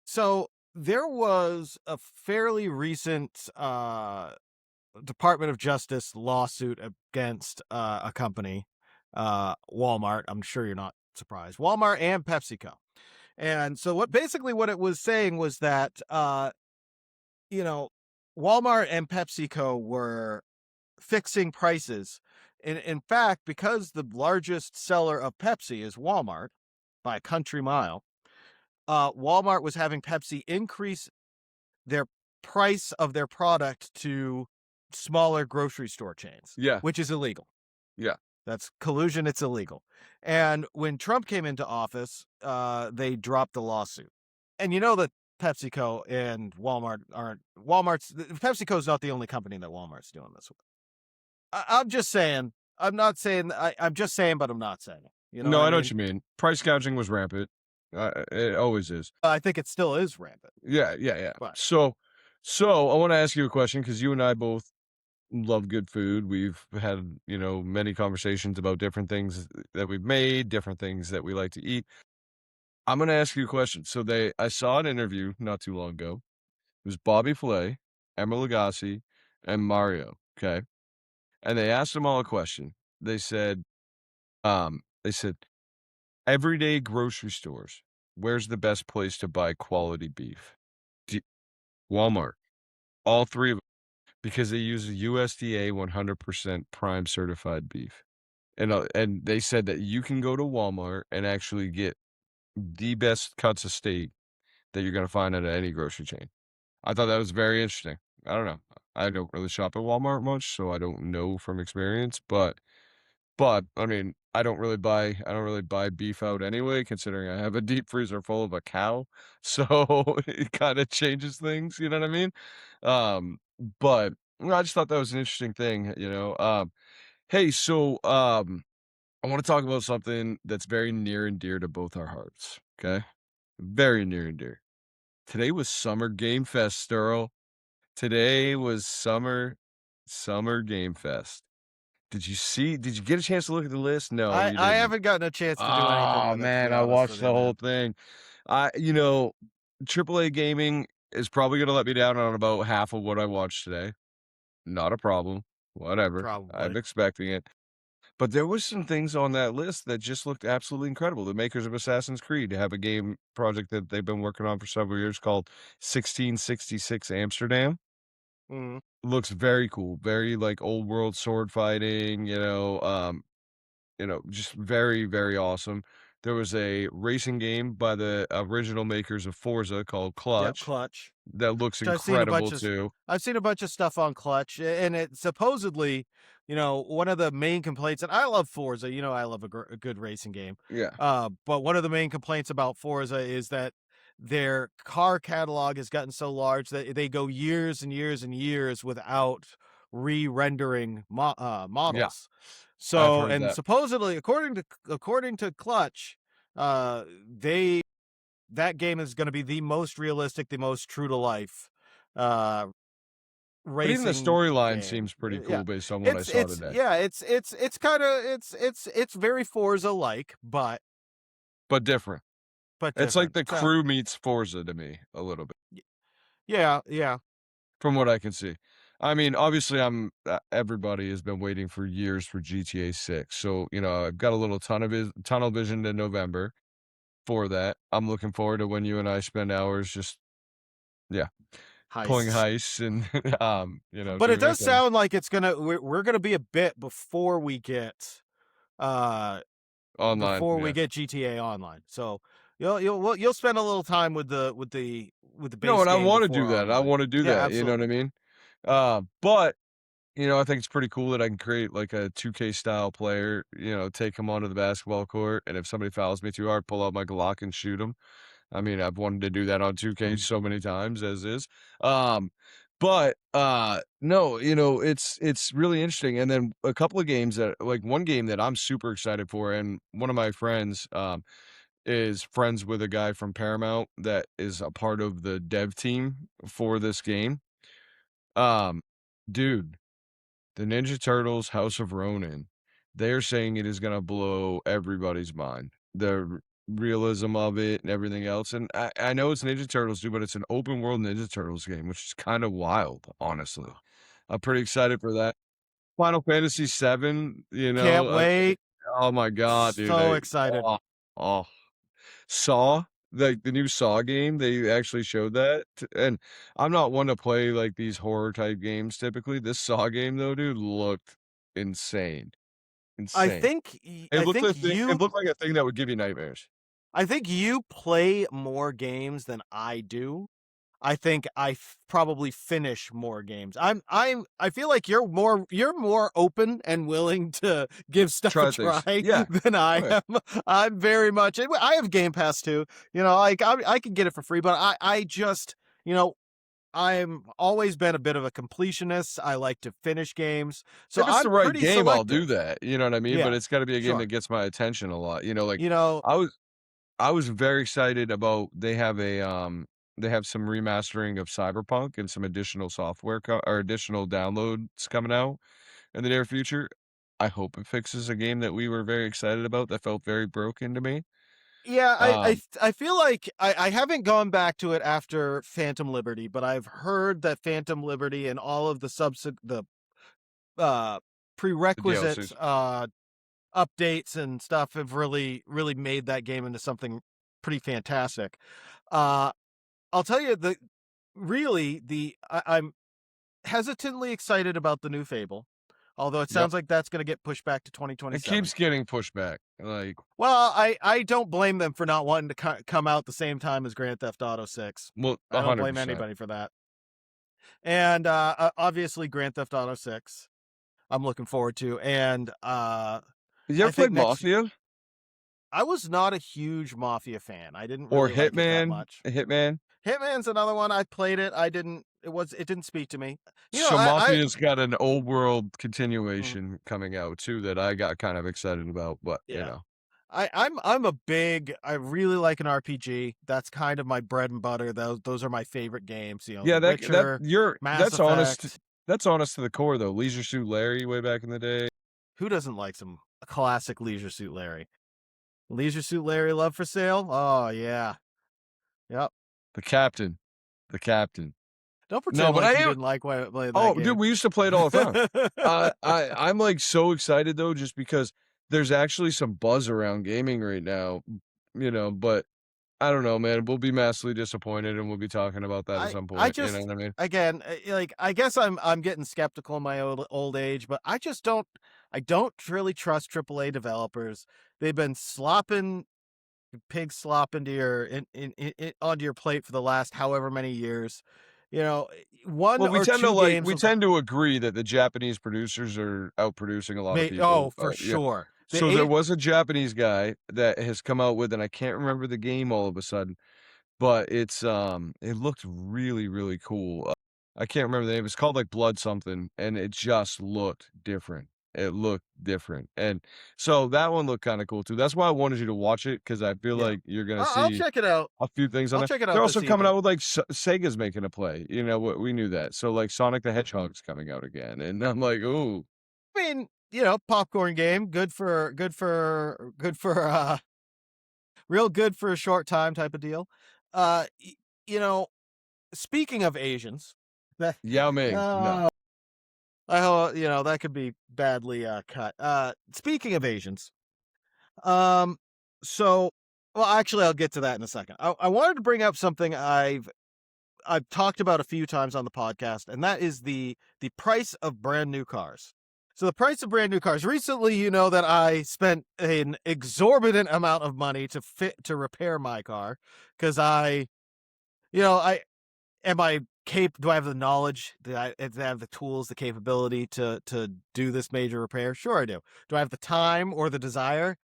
so there was a fairly recent Department of Justice lawsuit against a company, Walmart. I'm sure you're not surprised. Walmart and PepsiCo. And so what it was saying was that you know, Walmart and PepsiCo were fixing prices. In fact, because the largest seller of Pepsi is Walmart by a country mile, Walmart was having Pepsi increase their price of their product to smaller grocery store chains, Yeah. which is illegal. Yeah. That's collusion. It's illegal. And when Trump came into office, they dropped the lawsuit. And you know that PepsiCo and Walmart aren't PepsiCo's not the only company that Walmart's doing this with. I'm just saying. I'm not saying. I'm just saying, but I'm not saying it. You know No, what I I know mean? what you mean. Price gouging was rampant. It always is. I think it still is rampant. Yeah. But So I want to ask you a question because you and I both love good food. We've had, many conversations about different things that we've made, different things that we like to eat. I'm going to ask you a question. I saw an interview not too long ago. It was Bobby Flay, Emma Lagasse, and Mario. Okay. And they asked them all a question. They said, everyday grocery stores, where's the best place to buy quality beef? D- Walmart. All three of them, because they use a USDA 100% prime certified beef. And they said that you can go to Walmart and actually get the best cuts of steak that you're going to find at any grocery chain. I thought that was very interesting. I don't know. I don't really shop at Walmart much, so I don't know from experience, but I mean, I don't really buy beef out anyway, considering I have a deep freezer full of a cow. So it kind of changes things, you know what I mean? But I just thought that was an interesting thing. Hey, I want to talk about something that's very near and dear to both our hearts. Okay. Very near and dear. Today was Summer Game Fest, Sterl. Today was Summer Game Fest. Did you get a chance to look at the list? No, you I didn't. haven't gotten a chance to do anything Oh with it, to man, be I honest with watched you, the whole man. thing. AAA gaming is probably gonna let me down on about half of what I watched today. Not a problem. Whatever. I'm Probably. expecting it. But there was some things on that list that just looked absolutely incredible. The makers of Assassin's Creed have a game project that they've been working on for several years called 1666 Amsterdam. Mhm. Looks very cool. Very like old world sword fighting, just very, very awesome. There was a racing game by the original makers of Forza called Yep, Clutch Clutch. that looks Which incredible too. I've seen a bunch of stuff on Clutch, and it supposedly, one of the main complaints, and I love Forza, I love a good racing game. Yeah. But one of the main complaints about Forza is that their car catalog has gotten so large that they go years and years and years without re-rendering Yeah. models. I've So, heard and that. supposedly, according to Clutch, they that game is going to be the most realistic, the most true to life uh But even the racing storyline game. seems pretty Yeah. cool based on what I saw It's today. yeah, it's kind of it's very Forza like, But different. but It's like different. the So, crew meets Forza to me a little bit, yeah. from what I can see. I mean, obviously, everybody has been waiting for years for GTA 6. So, I've got a little tunnel vision to November for that. I'm looking forward to when you and I spend hours just, yeah, pulling Heists. heists and, But it doing our does thing sound like we're going to be a bit uh online. before we Yeah. get GTA Online. So, you'll spend a little time with the No, base and I game want to before do that. I online. want to do Yeah, that. You know what I absolutely. mean? But I think it's pretty cool that I can create like a 2K style player, take him onto the basketball court. And if somebody fouls me too hard, pull out my Glock and shoot him. I mean, I've wanted to do that on 2K so many times as is. But no, it's really interesting. And then a couple of games that like one game that I'm super excited for, and one of my friends is friends with a guy from Paramount that is a part of the dev team for this game. Um, dude, the Ninja Turtles House of Ronin, they're saying it is gonna blow everybody's mind. The realism of it and everything else. And I know it's Ninja Turtles, dude, but it's an open world Ninja Turtles game, which is kind of wild, honestly. I'm pretty excited for that. Final Fantasy VII, Can't wait. oh my god, dude, So excited. oh. Saw, like, the new Saw game, they actually showed that, and I'm not one to play, like, these horror type games typically. This Saw game though, dude, looked insane, I insane. think It looked like it looked like a thing that would give you nightmares. I think you play more games than I do. I think probably finish more games. I feel like you're more open and willing to give stuff a Try things. try Yeah. than I Okay. am. I'm very much. I have Game Pass too. Like I can get it for free, but I just I'm always been a bit of a completionist. I like to finish games, so If it's the I'm right pretty game, I'll do selective. that, you know what I mean? But Yeah, it's gotta be a game that sure. gets my attention a lot, like, You know, I was I was very excited about they have some remastering of Cyberpunk and some additional software or additional downloads coming out in the near future. I hope it fixes a game that we were very excited about that felt very broken to me. Yeah, Um, I feel like I haven't gone back to it after Phantom Liberty, but I've heard that Phantom Liberty and all of the uh the prerequisite DLCs. updates and stuff have really made that game into something pretty fantastic. Uh I'll tell you I'm hesitantly excited about the new Fable. Although it Yep. sounds like that's going to get pushed back to It 2027. keeps getting pushed back. Like, Well, I don't blame them for not wanting to come out the same time as Grand Theft Auto 6. well, I don't blame 100%. anybody for that. And obviously Grand Theft Auto 6 I'm looking forward to, and You I ever think played next Mafia I was not a huge Mafia fan. I didn't or really like it that Hitman? much. Hitman? Hitman's another one. I played it. It didn't speak to me. So I Mafia's got an old world mm, continuation coming out too that I got kind of excited about, but, yeah. I really like an RPG. That's kind of my bread and butter. Those are my favorite games. Yeah, The Witcher, Mass Effect. that's honest to the core though. Leisure Suit Larry way back in the day. Who doesn't like some classic Leisure Suit Larry? Leisure Suit Larry Love for Sale? Oh yeah. Yep. The Captain. The Captain. Don't No, pretend but like I you am didn't like playing that oh, dude, game. we used to play it all the time. I'm, like, so excited, though, just because there's actually some buzz around gaming right now, but I don't know, man. We'll be massively disappointed, and we'll be talking about that at some I point, you know just what I mean? again like I guess I'm getting skeptical in my old age, but I don't really trust AAA developers. They've been slopping pig slop into onto your plate for the last however many years. One Well, or two games we of tend to agree that the Japanese producers are outproducing a lot of people, for yeah. sure. So there was a Japanese guy that has come out with and I can't remember the game all of a sudden, but it looked really, really cool. I can't remember the name. It's called like Blood something, and it just looked different. It looked different, and so that one looked kind of cool too. That's why I wanted you to watch it because I feel Yeah. like you're gonna I'll see check it out. a few things on I'll there. check it They're out also this coming evening. out with like Sega's making a play. We knew that. So like Sonic the Hedgehog's coming out again, and I'm like, ooh, I mean, popcorn game, good for real good for a short time type of deal. You know, speaking of Asians, that Yao Ming. No, uh, I hope that could be badly cut. Speaking of Asians, um, so well, actually, I'll get to that in a second. I wanted to bring up something I've talked about a few times on the podcast, and that is the price of brand new cars. So the price of brand new cars. Recently, you know that I spent an exorbitant amount of money to repair my car because I am I do I have the knowledge? Do I have the tools, the capability to do this major repair? Sure I do. Do I have the time or the desire?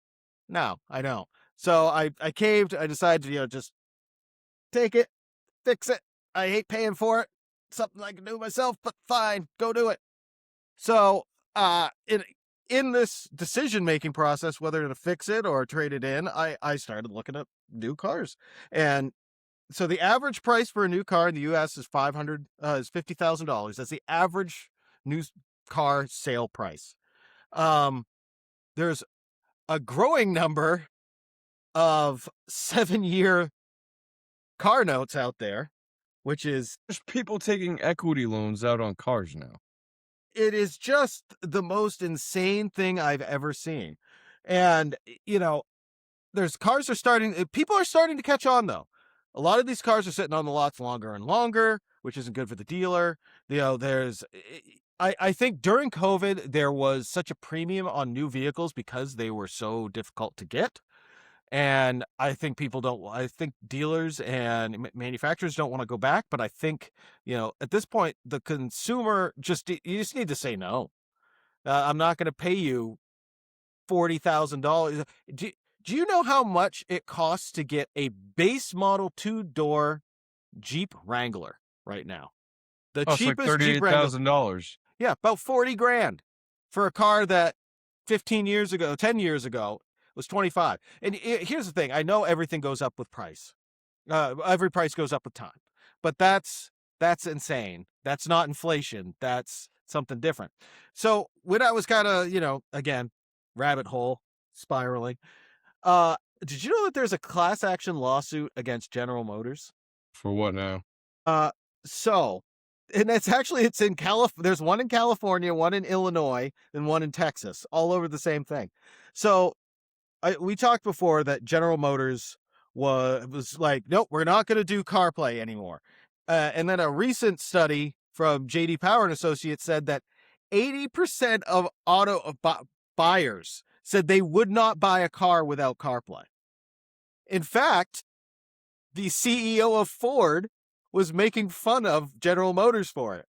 No, I don't. So I caved. I decided to just take it, fix it. I hate paying for it. Something I can do myself, but fine, go do it. So in this decision making process, whether to fix it or trade it in, I started looking at new cars. And so the average price for a new car in the US is $50,000. That's the average new car sale price. There's a growing number of 7-year car notes out there, which is there's people taking equity loans out on cars now. it is just the most insane thing I've ever seen. And, people are starting to catch on though. A lot of these cars are sitting on the lots longer and longer, which isn't good for the dealer. I think during COVID, there was such a premium on new vehicles because they were so difficult to get. And I think I think dealers and manufacturers don't want to go back. But I think, at this point, the consumer you just need to say no. I'm not going to pay you $40,000. Do you know how much it costs to get a base model 2-door Jeep Wrangler right now? The Oh, it's like cheapest Jeep Wrangler. $38,000. Yeah, about 40 grand for a car that 10 years ago was 25. And here's the thing. I know everything goes up with price. Every price goes up with time, but that's insane. That's not inflation. That's something different. So when I was kind of, again, rabbit hole spiraling, did you know that there's a class action lawsuit against General Motors? For what now? So, and it's in California. There's one in California, one in Illinois, and one in Texas, all over the same thing. So we talked before that General Motors was like, nope, we're not going to do CarPlay anymore. And then a recent study from JD Power and Associates said that 80% of auto buyers said they would not buy a car without CarPlay. In fact, the CEO of Ford was making fun of General Motors for it,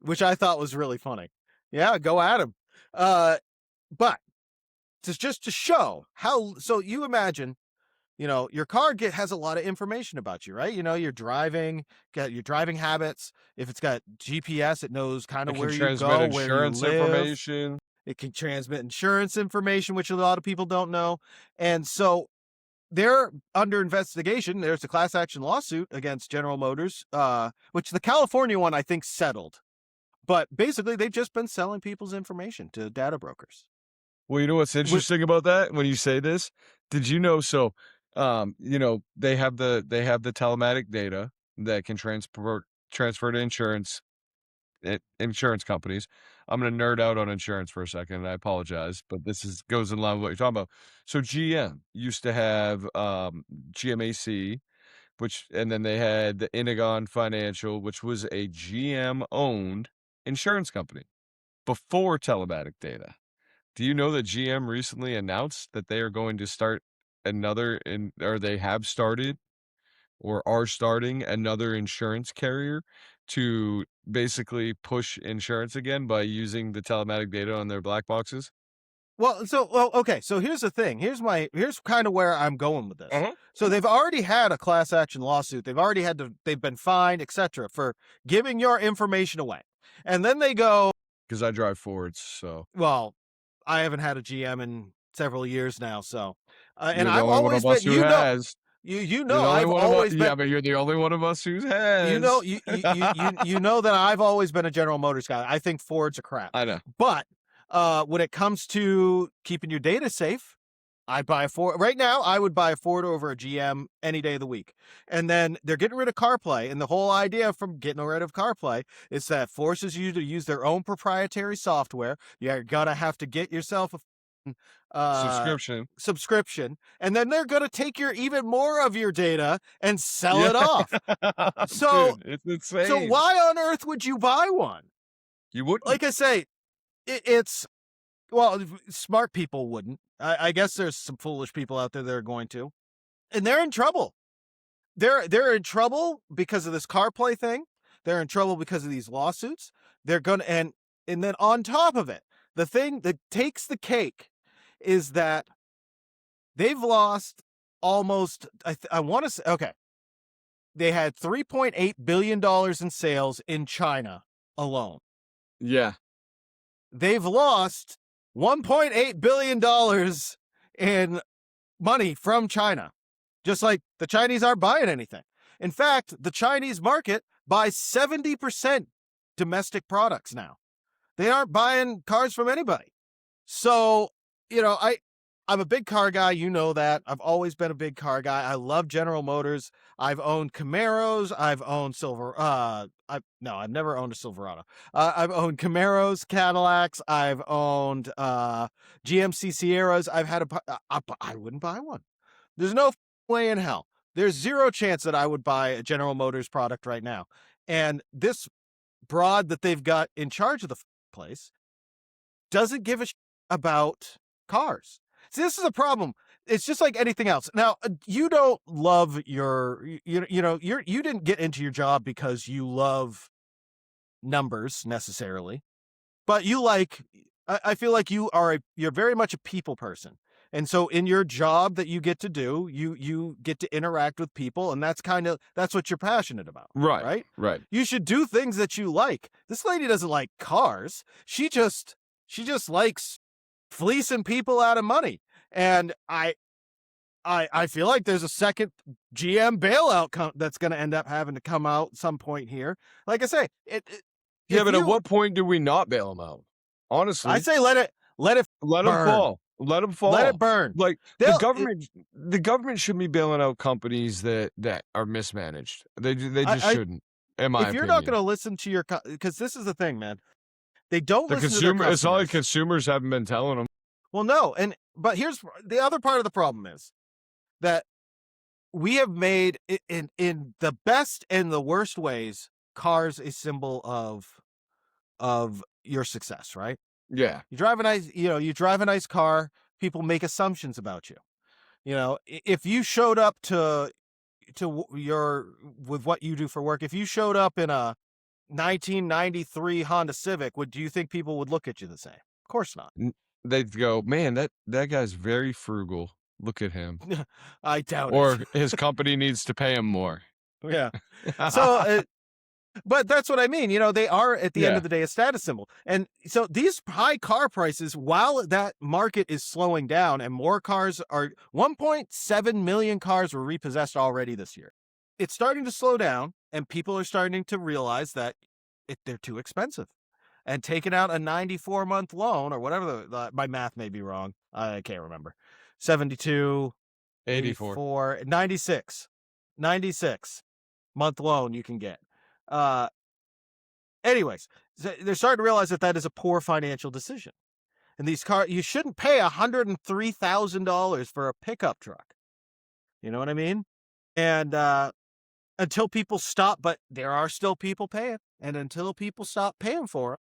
which I thought was really funny. Yeah, go at him. But just to show how, so you imagine, your car has a lot of information about you, right? Your driving, got your driving habits. If it's got GPS, it knows kind of where you go, where you live. Information. It can transmit insurance information, which a lot of people don't know. And so they're under investigation. There's a class action lawsuit against General Motors, which the California one, I think, settled. But basically, they've just been selling people's information to data brokers. Well, you know what's interesting about that when you say this? Did you know? So, they have the telematic data that can transfer to insurance companies. I'm going to nerd out on insurance for a second, and I apologize, but this goes in line with what you're talking about. So GM used to have GMAC, and then they had the Inagon Financial, which was a GM-owned insurance company before telematic data. Do you know that GM recently announced that they are going to start they have started or are starting another insurance carrier to basically push insurance again by using the telematic data on their black boxes? Okay. So here's the thing. Here's kind of where I'm going with this. Uh-huh. So they've already had a class action lawsuit. They've been fined, etc., for giving your information away. And then they go, because I drive Fords, so. Well, I haven't had a GM in several years now, so. And I've always been, has. I've always been. Yeah, but you're the only one of us who has. You know that I've always been a General Motors guy. I think Fords are crap. I know. But when it comes to keeping your data safe, I'd buy a Ford. Right now, I would buy a Ford over a GM any day of the week. And then they're getting rid of CarPlay. And the whole idea from getting rid of CarPlay is that forces you to use their own proprietary software. You're going to have to get yourself a subscription. And then they're going to take even more of your data and sell it off. So dude, it's insane. So why on earth would you buy one? You wouldn't. Like I say, smart people wouldn't. I guess there's some foolish people out there that are going to, and they're in trouble. They're in trouble because of this CarPlay thing. They're in trouble because of these lawsuits. They're gonna and then on top of it, the thing that takes the cake is that they've lost almost. I want to say okay. They had $3.8 billion in sales in China alone. Yeah. They've lost $1.8 billion in money from China. Just like the Chinese aren't buying anything. In fact, the Chinese market buys 70% domestic products now. They aren't buying cars from anybody. So, I'm a big car guy. You know that. I've always been a big car guy. I love General Motors. I've owned Camaros. I've owned I've never owned a Silverado. I've owned Camaros, Cadillacs. I've owned GMC Sierras. I've had I wouldn't buy one. There's no way in hell. There's zero chance that I would buy a General Motors product right now. And this broad that they've got in charge of the place doesn't give a about cars. See, this is a problem. It's just like anything else. Now, you don't love you didn't get into your job because you love numbers necessarily, but I feel like you're very much a people person. And so in your job that you get to do, you get to interact with people, and that's what you're passionate about. Right. You should do things that you like. This lady doesn't like cars. She just likes fleecing people out of money. And I feel like there's a second GM bailout that's going to end up having to come out some point here. Like I say, Yeah, but at what point do we not bail them out? Honestly, I say let it them fall. Let them fall. Let it burn. Like the government shouldn't be bailing out companies that are mismanaged. They just shouldn't. In my opinion, if you're not going to listen to because this is the thing, man, they don't listen to their customers. It's not like consumers haven't been telling them. Well, no, but here's the other part of the problem is that we have made in the best and the worst ways cars a symbol of your success, right? Yeah. You drive a nice car, people make assumptions about you. You know, if you showed up with what you do for work, if you showed up in a 1993 Honda Civic, do you think people would look at you the same? Of course not. They'd go, man, that guy's very frugal. Look at him. I doubt or it. His company needs to pay him more. Yeah. So, but that's what I mean. You know, they are at the end of the day a status symbol. And so these high car prices, while that market is slowing down and more cars 1.7 million cars were repossessed already this year. It's starting to slow down and people are starting to realize that they're too expensive. And taking out a 94-month loan or whatever, my math may be wrong. I can't remember. 72, 84, 96 month loan you can get. Anyways, they're starting to realize that is a poor financial decision. And these cars, you shouldn't pay $103,000 for a pickup truck. You know what I mean? And until people stop, but there are still people paying. And until people stop paying for it,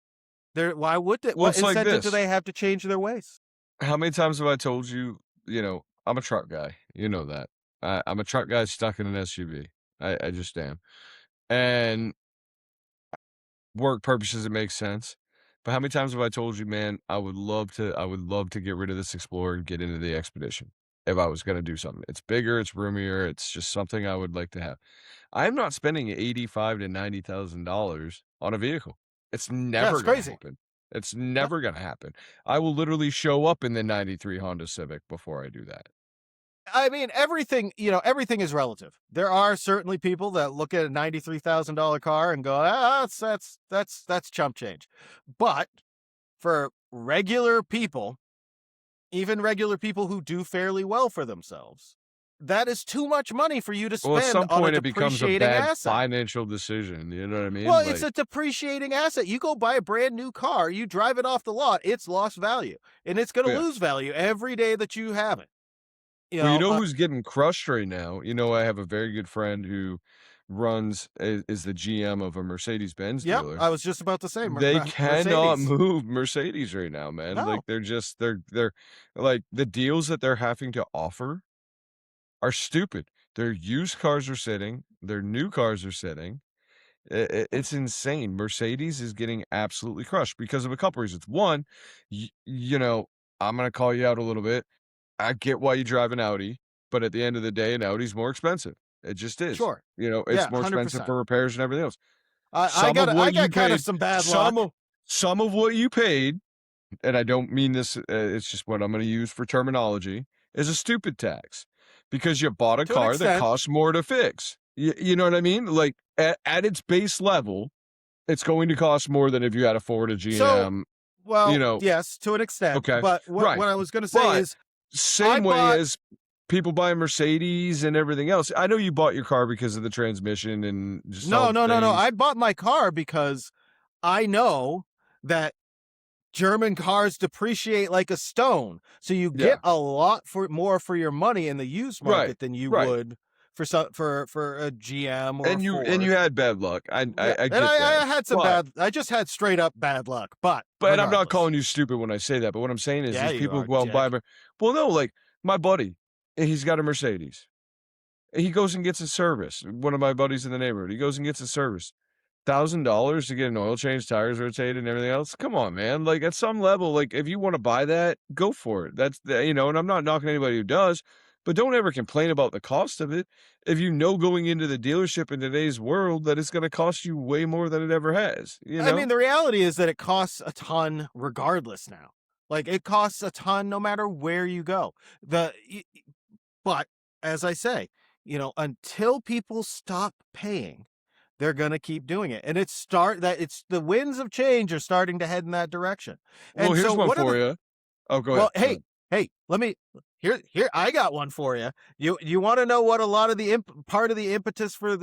why would they? What incentive do they have to change their ways? How many times have I told you, I'm a truck guy. You know that. I'm a truck guy stuck in an SUV. I just am. And work purposes, it makes sense. But how many times have I told you, man, I would love to get rid of this Explorer and get into the Expedition if I was going to do something. It's bigger, it's roomier, it's just something I would like to have. I'm not spending $85,000 to $90,000 on a vehicle. It's never going to happen. It's never going to happen. I will literally show up in the 93 Honda Civic before I do that. I mean, everything is relative. There are certainly people that look at a $93,000 car and go, that's chump change. But for regular people, even regular people who do fairly well for themselves, that is too much money for you to spend at some point, on a it becomes a bad financial decision. You know what I mean? Well, it's a depreciating asset. You go buy a brand new car, you drive it off the lot, it's lost value. And it's going to lose value every day that you have it. You know who's getting crushed right now? I have a very good friend who is the GM of a Mercedes-Benz dealer. I was just about to say they cannot move Mercedes right now, man. No. Like they're like the deals that they're having to offer are stupid. Their used cars are sitting, their new cars are sitting. It's insane. Mercedes is getting absolutely crushed because of a couple reasons. One, I'm going to call you out a little bit. I get why you drive an Audi, but at the end of the day, an Audi's more expensive. It just is. Sure. It's more expensive 100%. for repairs and everything else. I got kind of some bad luck. Some of what you paid, and I don't mean this, it's just what I'm going to use for terminology, is a stupid tax because you bought a car that costs more to fix. You know what I mean? Like at its base level, it's going to cost more than if you had a Ford, a GM. Yes, to an extent. Okay. But what I was going to say is same way as people buy Mercedes and everything else. I know you bought your car because of the transmission and just all No. the things. I bought my car because I know that German cars depreciate like a stone. So you Yeah. get a lot more for your money in the used Right, market than you right. would for a GM or a And you Ford. had bad luck. I Yeah, I and get that. I had some But I just had straight up bad luck, but and I'm not regardless. calling you stupid when I say that, but what I'm saying is Yeah, these you people are, go out and buy dick. well, no, like my buddy, he's got a Mercedes. He goes and gets a service. One of my buddies in the neighborhood, he goes and gets a service. $1,000 to get an oil change, tires rotated, and everything else. Come on, man. Like at some level, like if you want to buy that, go for it. That's and I'm not knocking anybody who does, but don't ever complain about the cost of it. If you know going into the dealership in today's world that it's going to cost you way more than it ever has, I mean, the reality is that it costs a ton regardless now. Like it costs a ton no matter where you go. But as I say, until people stop paying, they're going to keep doing it. And it's the winds of change are starting to head in that direction. Well, And here's so one for you. Oh, go well, ahead. hey, let me here I got one for you. You want to know what a lot of the part of the impetus for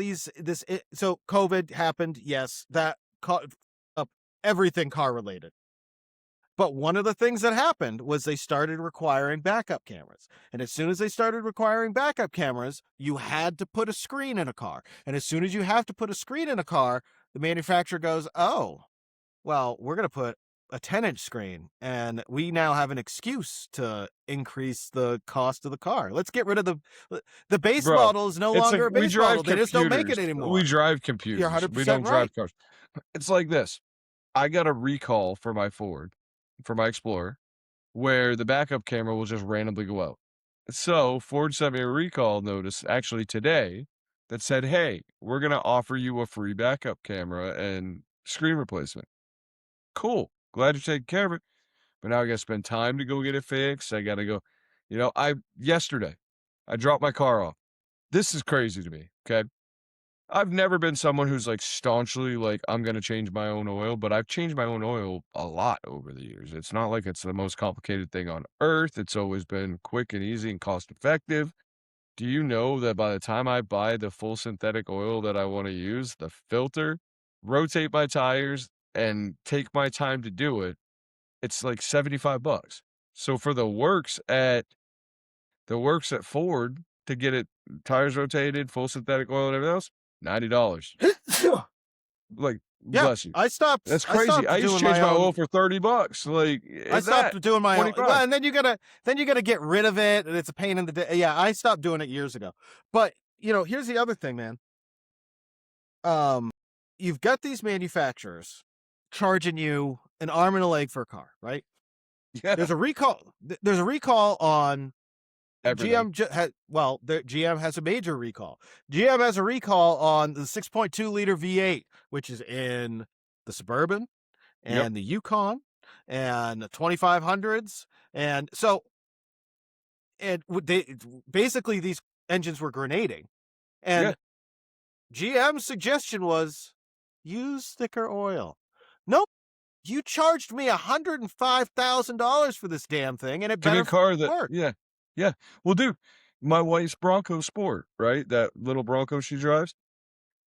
so COVID happened, yes, that caught up everything car related. But one of the things that happened was they started requiring backup cameras. And as soon as they started requiring backup cameras, you had to put a screen in a car. And as soon as you have to put a screen in a car, the manufacturer goes, "Oh, well, we're going to put a 10-inch screen, and we now have an excuse to increase the cost of the car. Let's get rid of the base Bro, model is no it's longer a like we base model. drive They just don't make computers. it anymore." We drive You're computers. We 100% don't right. drive cars. It's like this. I got a recall for my Ford, for my Explorer, where the backup camera will just randomly go out. So Ford sent me a recall notice actually today that said, "Hey, we're gonna offer you a free backup camera and screen replacement." Cool. Glad you're taking care of it. But now I gotta spend time to go get it fixed. I gotta go, yesterday I dropped my car off. This is crazy to me. Okay. I've never been someone who's like staunchly like, I'm going to change my own oil, but I've changed my own oil a lot over the years. It's not like it's the most complicated thing on earth. It's always been quick and easy and cost effective. Do you know that by the time I buy the full synthetic oil that I want to use, the filter, rotate my tires, and take my time to do it, it's like $75. So for the works at Ford to get it tires rotated, full synthetic oil and everything else, $90. Like, Yeah, bless you. I stopped. That's I crazy. stopped I used doing to change my own. oil for $30. Like, I stopped doing my own. 25. Well, and then you gotta get rid of it, and it's a pain in the day. Yeah, I stopped doing it years ago. But here's the other thing, man. You've got these manufacturers charging you an arm and a leg for a car, right? Yeah. There's a recall. There's a recall on Everything. GM has a major recall. GM has a recall on the 6.2 liter V8, which is in the Suburban and Yep. the Yukon and the 2500s. And so, basically these engines were grenading. And Yeah. GM's suggestion was use thicker oil. Nope. You charged me $105,000 for this damn thing, and it Give me a better car that, work. yeah. Yeah. Well, dude, my wife's Bronco Sport, right? That little Bronco she drives.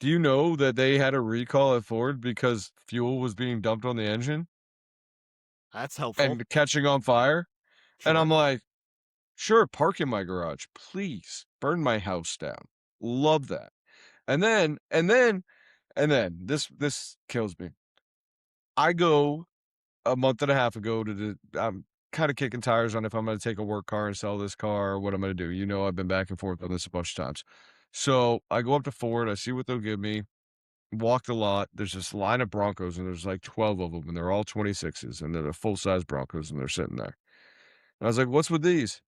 Do you know that they had a recall at Ford because fuel was being dumped on the engine That's helpful. and catching on fire? Sure. And I'm like, sure, park in my garage, please. Burn my house down. Love that. And then this kills me. I go a month and a half ago I'm kind of kicking tires on if I'm going to take a work car and sell this car or what I'm going to do. I've been back and forth on this a bunch of times. So I go up to Ford, I see what they'll give me, walk the lot. There's this line of Broncos and there's like 12 of them and they're all 26s and they're the full size Broncos and they're sitting there. And I was like, what's with these?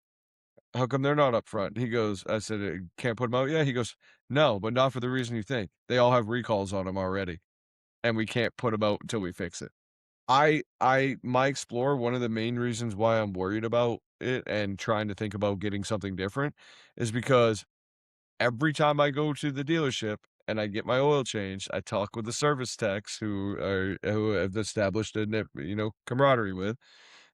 How come they're not up front? He goes, I said, can't put them out yet? He goes, no, but not for the reason you think. They all have recalls on them already and we can't put them out until we fix it. My Explorer, one of the main reasons why I'm worried about it and trying to think about getting something different is because every time I go to the dealership and I get my oil changed, I talk with the service techs who have established a camaraderie with,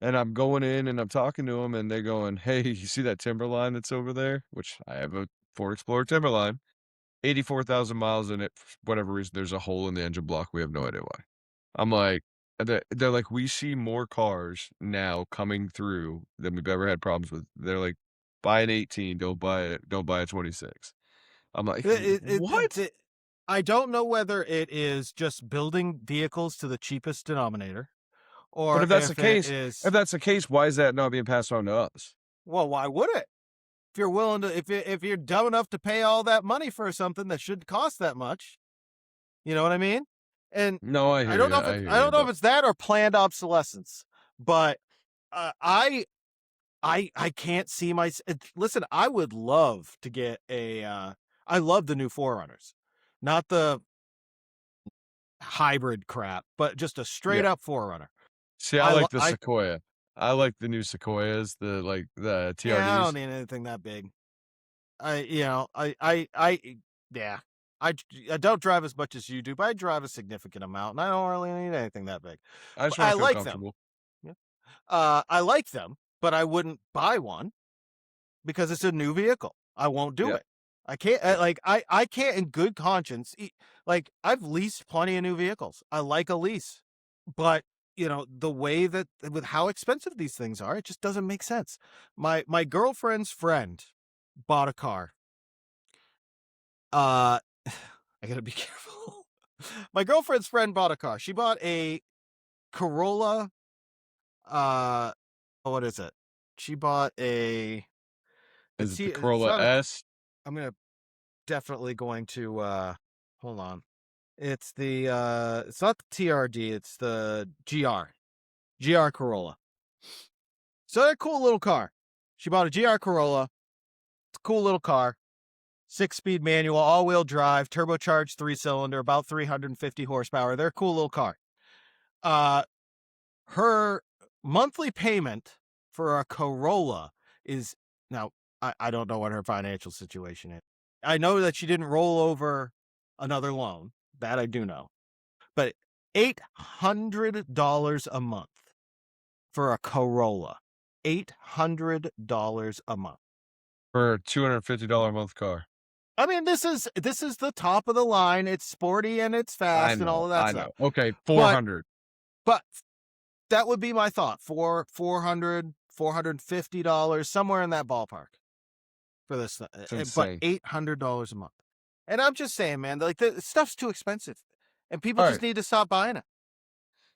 And I'm going in and I'm talking to them, and they're going, "Hey, you see that Timberline that's over there?" Which I have a Ford Explorer Timberline, 84,000 miles in it. For whatever reason, there's a hole in the engine block. We have no idea why. I'm like, they're like, we see more cars now coming through than we've ever had problems with. They're like, buy an 18, don't buy a 26. I'm like, what? I don't know whether it is just building vehicles to the cheapest denominator, But or if that's the if it case, is. why is that not being passed on to us? Well, why would it? If you're willing to, if you're dumb enough to pay all that money for something that should cost that much, you know what I mean? And No, I I hear don't know you. if I it's, hear I you. don't know But if it's that or planned obsolescence, but I can't see my. Listen, I would love to get a. I love the new Forerunners, not the hybrid crap, but just a straight yeah. up Forerunner. See, I like the Sequoia. I like the new Sequoias, the Yeah, I don't TRDs. need anything that big. Yeah. I don't drive as much as you do, but I drive a significant amount, and I don't really need anything that big. I But just want I to feel like them. comfortable. Yeah. I like them, but I wouldn't buy one because it's a new vehicle. I won't do Yeah. it. I can't Yeah. I can't in good conscience like I've leased plenty of new vehicles. I like a lease. But the way that with how expensive these things are, it just doesn't make sense. My girlfriend's friend bought a car. I gotta be careful. My girlfriend's friend bought a car. She bought a Corolla. What is it? She bought a. Is It's it the it's Corolla not. S? I'm gonna definitely going to. Hold on. It's the. It's not the TRD. It's the GR Corolla. So they're a cool little car. She bought a GR Corolla. It's a cool little car. 6-speed manual, all-wheel drive, turbocharged 3-cylinder, about 350 horsepower. They're a cool little car. Her monthly payment for a Corolla is now. I don't know what her financial situation is. I know that she didn't roll over another loan. That I do know. But $800 a month for a Corolla. $800 a month. For a $250 a month car. I mean, this is the top of the line. It's sporty and it's fast and all of that stuff. Okay, 400. But that would be my thought. $450, somewhere in that ballpark for this. It's But insane. $800 a month. And I'm just saying, man, like the stuff's too expensive, and people All just right. need to stop buying it.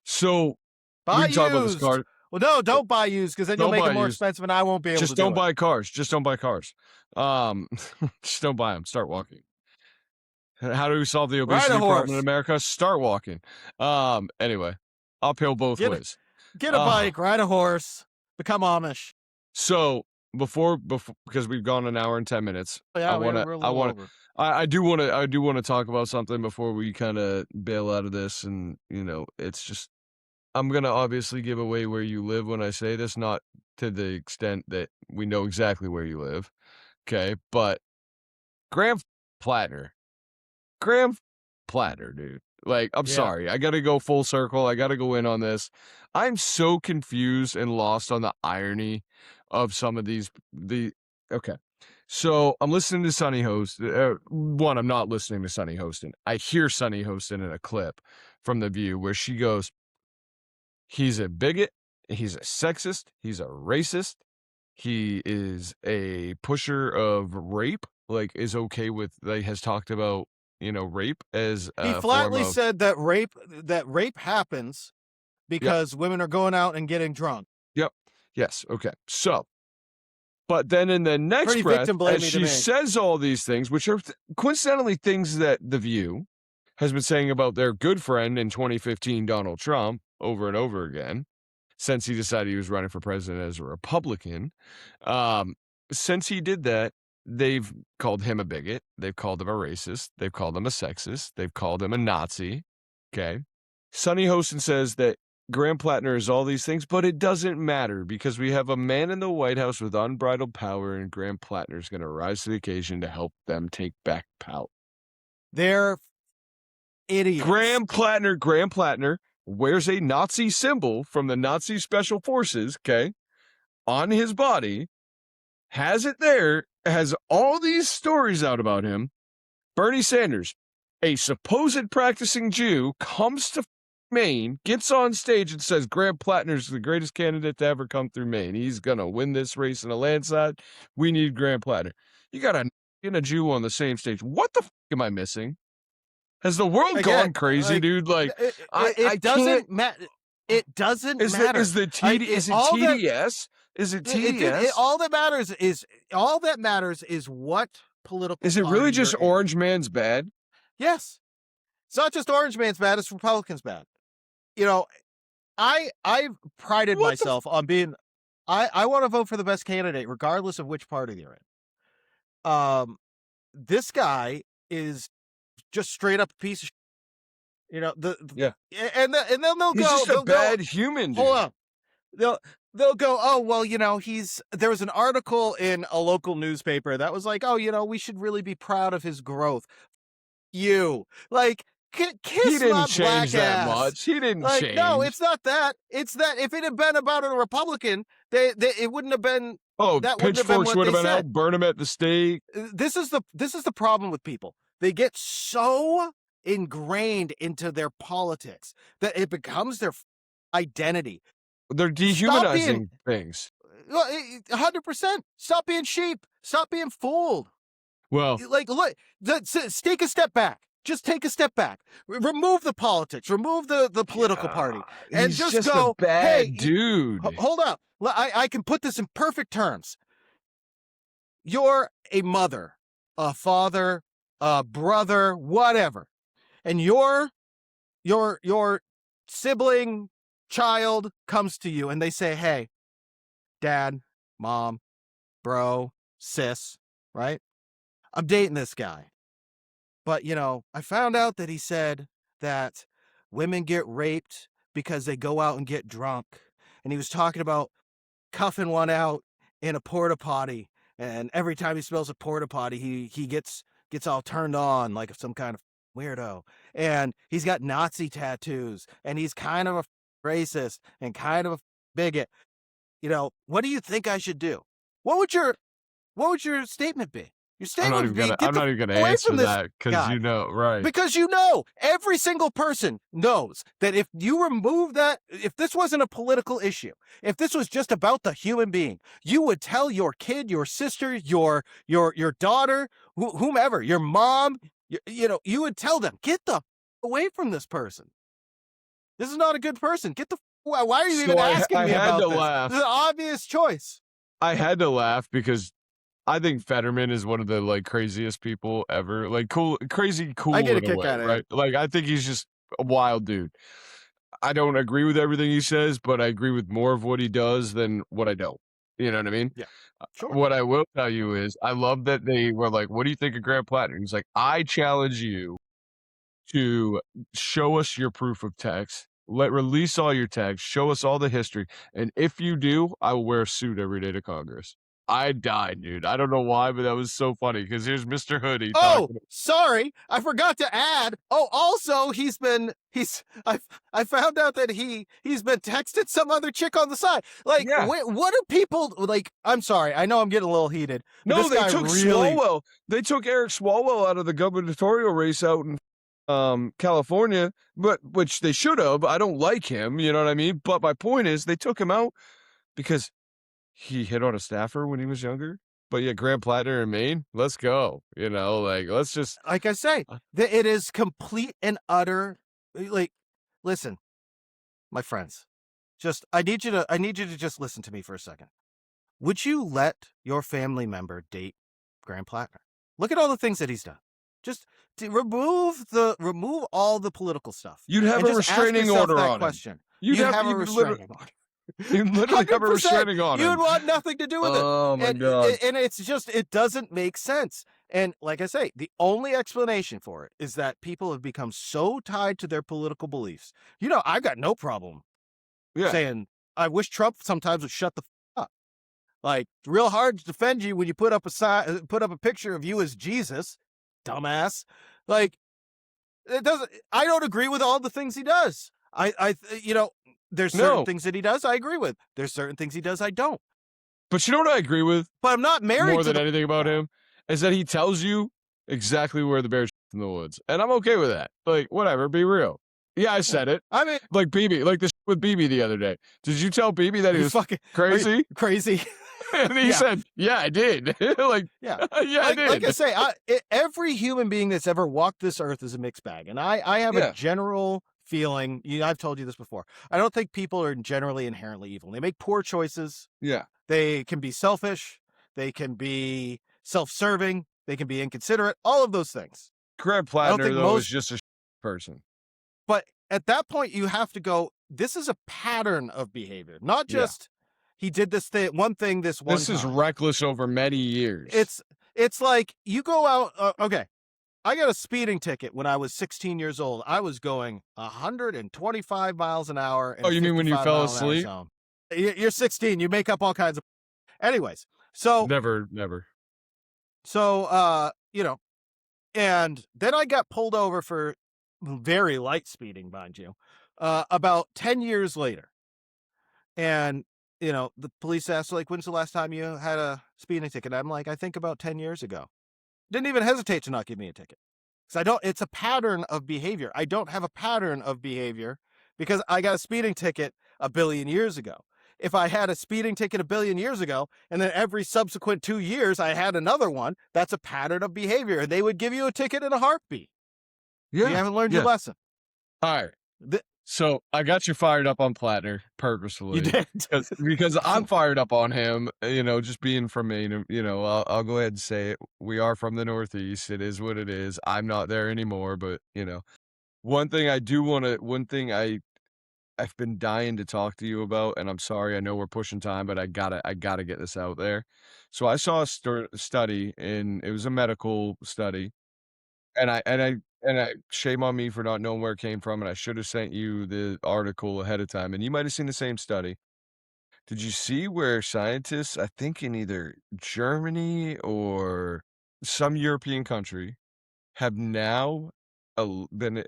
So Buy we can talk about this used. car. Well, no, don't buy used because then you'll Don't make buy it more used. expensive, and I won't be able to Just don't do it. buy cars. Just don't buy cars. Just don't buy them. Start walking. How do we solve the Ride obesity a problem in horse. America? Start walking. Anyway, uphill both ways. Get a bike, ride a horse, become Amish. So before because we've gone an hour and 10 minutes. Yeah, we're a little over. I do want to talk about something before we kind of bail out of this, and it's just I'm gonna obviously give away where you live when I say this, not to the extent that we know exactly where you live. Okay, but Graham Plattner. Graham Plattner, dude. Like, I'm sorry. I got to go full circle. I got to go in on this. I'm so confused and lost on the irony of some of these. Okay. So I'm listening to Sunny Host. I'm not listening to Sunny Hostin. I hear Sunny Hostin in a clip from The View where she goes, he's a bigot. He's a sexist. He's a racist. He is a pusher of rape, like is okay with, like has talked about, rape as He a flatly form of, said that rape happens yep, because women are going out and getting drunk. yep, yes, okay. So, but then in the next Pretty breath, victim as blamey to she me. says all these things, which are coincidentally things that The View has been saying about their good friend in 2015, Donald Trump, over and over again, since he decided he was running for president as a Republican. Since he did that, they've called him a bigot. They've called him a racist. They've called him a sexist. They've called him a Nazi. Okay. Sonny Hostin says that Graham Plattner is all these things, but it doesn't matter because we have a man in the White House with unbridled power, and Graham Plattner is going to rise to the occasion to help them take back power. They're idiots. Graham Plattner wears a Nazi symbol from the Nazi special forces, okay, on his body, has it there, has all these stories out about him. Bernie Sanders, a supposed practicing Jew, comes to Maine, gets on stage and says Graham Plattner's the greatest candidate to ever come through Maine. He's going to win this race in a landslide. We need Graham Plattner. You got a Jew on the same stage. What the am I missing? Has the world gone crazy, dude? Like, it doesn't matter. It doesn't matter. Is it TDS? Is it TDS? All that matters is what political. Is it really just Orange Man's bad? Yes. It's not just Orange Man's bad, it's Republicans bad. You know, I've prided myself on being I want to vote for the best candidate, regardless of which party they're in. This guy is just straight up a piece of shit. You know, and then they'll He's go. Just a bad human. Dude. Hold on. They'll go, oh, well, you know, there was an article in a local newspaper that was like, oh, you know, we should really be proud of his growth. You like kiss he didn't my change black that ass. much. He didn't change. No, it's not that. It's that if it had been about a Republican, it wouldn't have been. Oh, that pitchforks would have been out, burn him at the stake. This is the problem with people. They get so ingrained into their politics that it becomes their identity. They're dehumanizing things. 100%. Stop being sheep. Stop being fooled. Well, like, look, take a step back. Just take a step back. Remove the politics. Remove the political party, and just go. A bad hey, dude. Hold up. I can put this in perfect terms. You're a mother, a father, a brother, whatever, and your sibling, child comes to you, and they say, "Hey, dad, mom, bro, sis, right? I'm dating this guy. But, you know, I found out that he said that women get raped because they go out and get drunk. And he was talking about cuffing one out in a porta potty. And every time he smells a porta potty, he gets all turned on like some kind of weirdo. And he's got Nazi tattoos. And he's kind of a racist and kind of a bigot. You know, what do you think I should do? What would your statement be? Your statement would be, I'm not even gonna answer that because you know, right? Because you know, every single person knows that if you remove that, if this wasn't a political issue, if this was just about the human being, you would tell your kid, your sister, your daughter, whomever, your mom, you would tell them, get the away from this person. This is not a good person. Get the. Why are you even asking me about this? Laugh. This is an obvious choice. I had to laugh because I think Fetterman is one of the craziest people ever. Like crazy cool. I get a in kick way, out of right? it. Like I think he's just a wild dude. I don't agree with everything he says, but I agree with more of what he does than what I don't. You know what I mean? Yeah. Sure. What I will tell you is I love that they were like, what do you think of Graham Plattner? He's like, I challenge you to show us your proof of text. Release all your tags, show us all the history, and if you do, I will wear a suit every day to Congress. I died, dude. I don't know why, but that was so funny because here's Mr. Hoodie. Sorry, I forgot to add. Oh, also, I found out that he's been texting some other chick on the side. Like, what do people like? I'm sorry, I know I'm getting a little heated. No, they took Swalwell. They took Eric Swalwell out of the gubernatorial race out in California, which they should have. I don't like him, you know what I mean? But my point is they took him out because he hit on a staffer when he was younger. But yeah, Graham Plattner in Maine, let's go. You know, let's just like I say, it is complete and utter. Like, listen, my friends, I need you to just listen to me for a second. Would you let your family member date Graham Plattner? Look at all the things that he's done. Just to remove all the political stuff. You'd have a restraining order on question. You'd have a restraining order. You literally have a restraining order. You would want nothing to do with it. Oh my God. And it's just, it doesn't make sense. And like I say, the only explanation for it is that people have become so tied to their political beliefs. You know, I've got no problem saying, I wish Trump sometimes would shut the up. Like, it's real hard to defend you when you put up a picture of you as Jesus, dumbass. Like, it doesn't. I don't agree with all the things he does. You know, there's certain No. things that he does I agree with. There's certain things he does I don't. But you know what I agree with But I'm not married more to than anything about him is that he tells you exactly where the bear's in the woods, and I'm okay with that. Like, whatever, be real. Yeah, I said it. I mean, Like BB, like this with BB the other day. Did you tell BB that he you was fucking crazy? crazy. And he Yeah. said, "Yeah, I did." Like, Yeah. yeah, I did. Like I say, every human being that's ever walked this earth is a mixed bag, and I have Yeah. a general feeling. I've told you this before. I don't think people are generally inherently evil. They make poor choices. Yeah. They can be selfish. They can be self-serving. They can be inconsiderate. All of those things. Greg I don't Plattner think though is most. just a person. But at that point, you have to go. This is a pattern of behavior, not Yeah. just he did this thing, one thing, this one This is time. reckless over many years. It's like you go out. Okay, I got a speeding ticket when I was 16 years old. I was going 125 miles an hour. Oh, you mean when you fell asleep? You're 16. You make up all kinds of. Anyways, so Never. you know, and then I got pulled over for very light speeding, mind you, about 10 years later. And, you know, the police asked, like, when's the last time you had a speeding ticket? I'm like, I think about 10 years ago. Didn't even hesitate to not give me a ticket. Because it's a pattern of behavior. I don't have a pattern of behavior because I got a speeding ticket a billion years ago. If I had a speeding ticket a billion years ago, and then every subsequent 2 years I had another one, that's a pattern of behavior. And they would give you a ticket in a heartbeat. Yeah. You haven't learned your lesson. All right. So I got you fired up on Plattner purposefully. You did. because I'm fired up on him, you know, just being from Maine, you know, I'll go ahead and say it. We are from the Northeast. It is what it is. I'm not there anymore, but you know, one thing I've been dying to talk to you about, and I'm sorry, I know we're pushing time, but I gotta get this out there. So I saw a study, and it was a medical study, and I shame on me for not knowing where it came from, and I should have sent you the article ahead of time, and you might have seen the same study. Did you see where scientists, I think in either Germany or some European country, have now been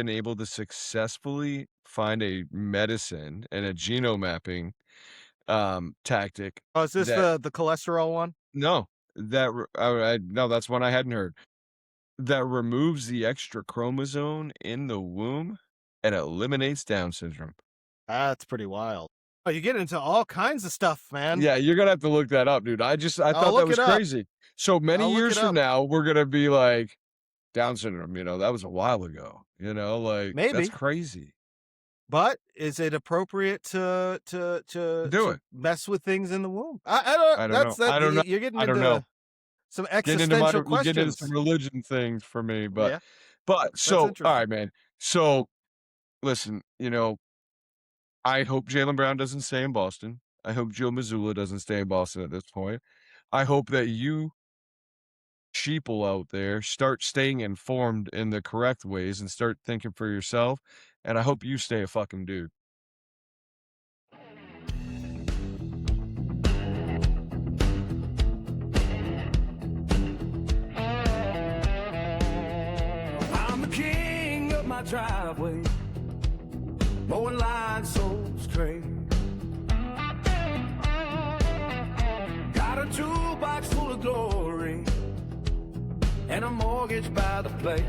able to successfully find a medicine and a genome mapping tactic Oh, is this that the cholesterol one? no no, that's one I hadn't heard, that removes the extra chromosome in the womb and eliminates Down syndrome. That's pretty wild. Oh, you get into all kinds of stuff, man. Yeah, you're gonna have to look that up, dude. I thought that look was it up. crazy. So many I'll look years it from up. now, we're gonna be like, Down syndrome, you know, that was a while ago. You know, like Maybe. that's crazy. But is it appropriate to Do it. mess with things in the womb? I don't know. I don't know. You're getting I don't into know. some Getting into existential you get into questions. some religion things for me, but Yeah, so all interesting. right, man. So listen, you know, I hope Jaylen Brown doesn't stay in Boston. I hope Joe Mazzulla doesn't stay in Boston at this point. I hope that you sheeple out there start staying informed in the correct ways and start thinking for yourself. And I hope you stay a fucking dude. I'm the king of my driveway, mowing lines so straight. Got a toolbox full of glory and a mortgage by the plate.